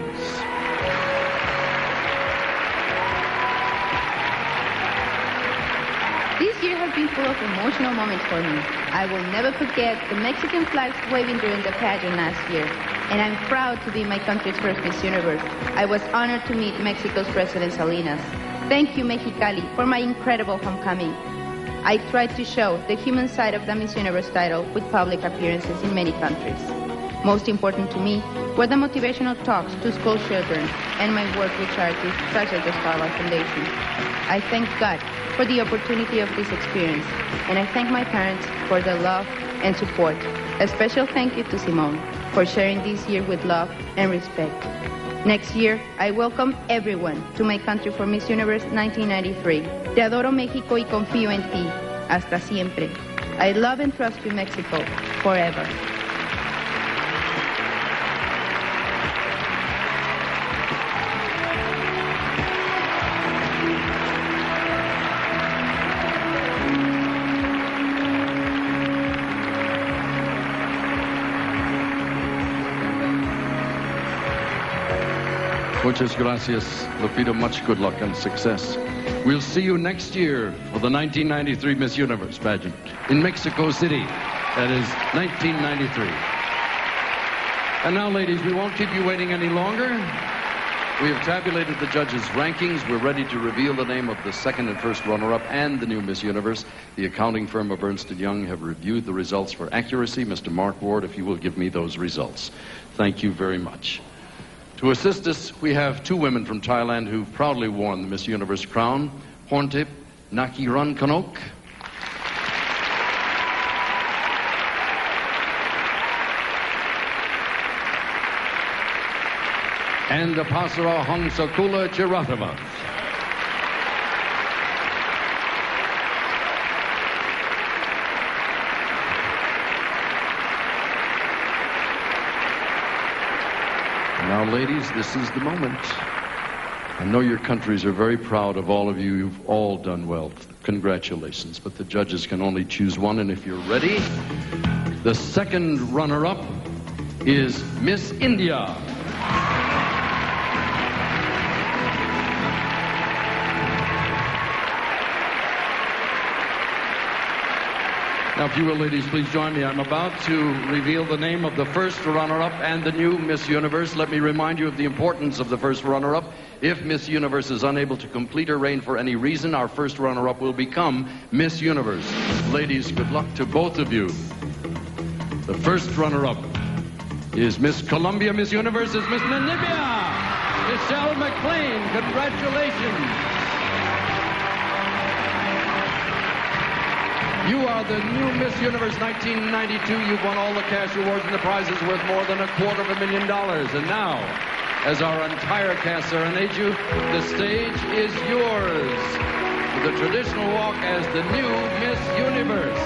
This year has been full of emotional moments for me. I will never forget the Mexican flags waving during the pageant last year. And I'm proud to be my country's first Miss Universe. I was honored to meet Mexico's President Salinas. Thank you, Mexicali, for my incredible homecoming. I tried to show the human side of the Miss Universe title with public appearances in many countries. Most important to me were the motivational talks to school children and my work with charities such as the Starlight Foundation. I thank God for the opportunity of this experience, and I thank my parents for their love and support. A special thank you to Simone for sharing this year with love and respect. Next year, I welcome everyone to my country for Miss Universe 1993. Te adoro, México, y confío en ti. Hasta siempre. I love and trust you, Mexico, forever. Muchas gracias, Lupita. Much good luck and success. We'll see you next year for the 1993 Miss Universe pageant in Mexico City. That is 1993. And now, ladies, we won't keep you waiting any longer. We have tabulated the judges' rankings. We're ready to reveal the name of the second and first runner-up and the new Miss Universe. The accounting firm of Ernst & Young have reviewed the results for accuracy. Mr. Mark Ward, if you will give me those results. Thank you very much. To assist us, we have two women from Thailand who've proudly worn the Miss Universe crown. Horntip Nakirankanok and Apasara Hongsakula Chiratava. Now, ladies, this is the moment. I know your countries are very proud of all of you. You've all done well. Congratulations. But the judges can only choose one, and if you're ready, the second runner-up is Miss India. Now, if you will, ladies, please join me. I'm about to reveal the name of the first runner-up and the new Miss Universe. Let me remind you of the importance of the first runner-up. If Miss Universe is unable to complete her reign for any reason, our first runner-up will become Miss Universe. Ladies, good luck to both of you. The first runner-up is Miss Columbia. Miss Universe is Miss Namibia, Michelle McLean. Congratulations. You are the new Miss Universe 1992. You've won all the cash awards and the prizes worth more than $250,000. And now, as our entire cast serenades you, the stage is yours for the traditional walk as the new Miss Universe.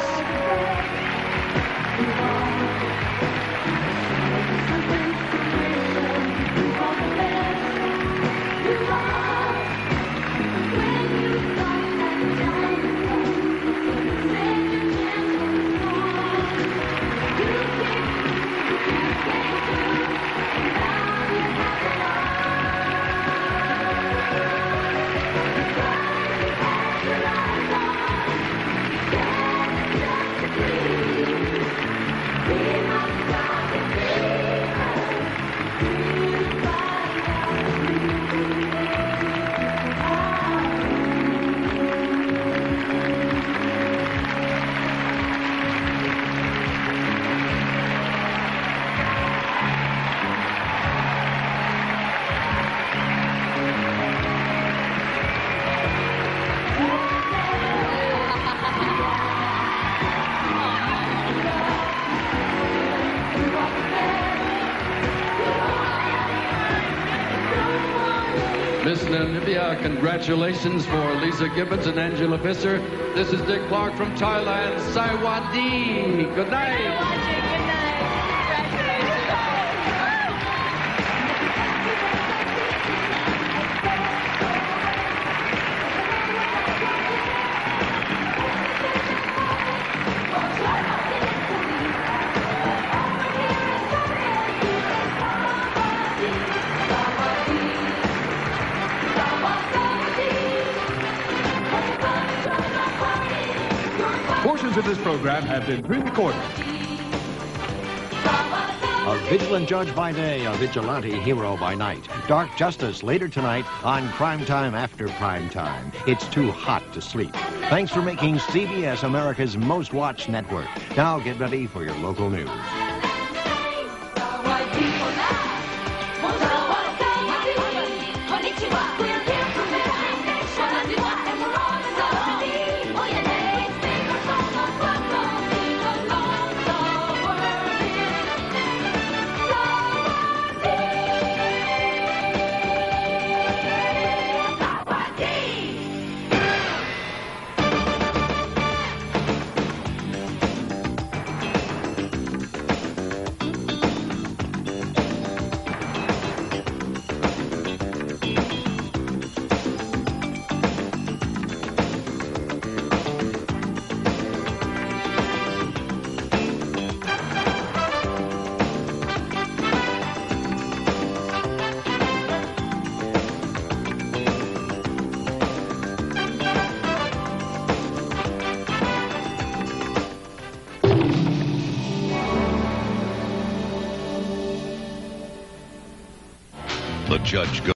Miss Namibia, congratulations for Lisa Gibbons and Angela Visser. This is Dick Clark from Thailand. Saiwadi. Good night. Portions of this program have been pre-recorded. A vigilant judge by day, a vigilante hero by night. Dark Justice later tonight on Crime Time After Prime Time. It's too hot to sleep. Thanks for making CBS America's most watched network. Now get ready for your local news. The judge goes.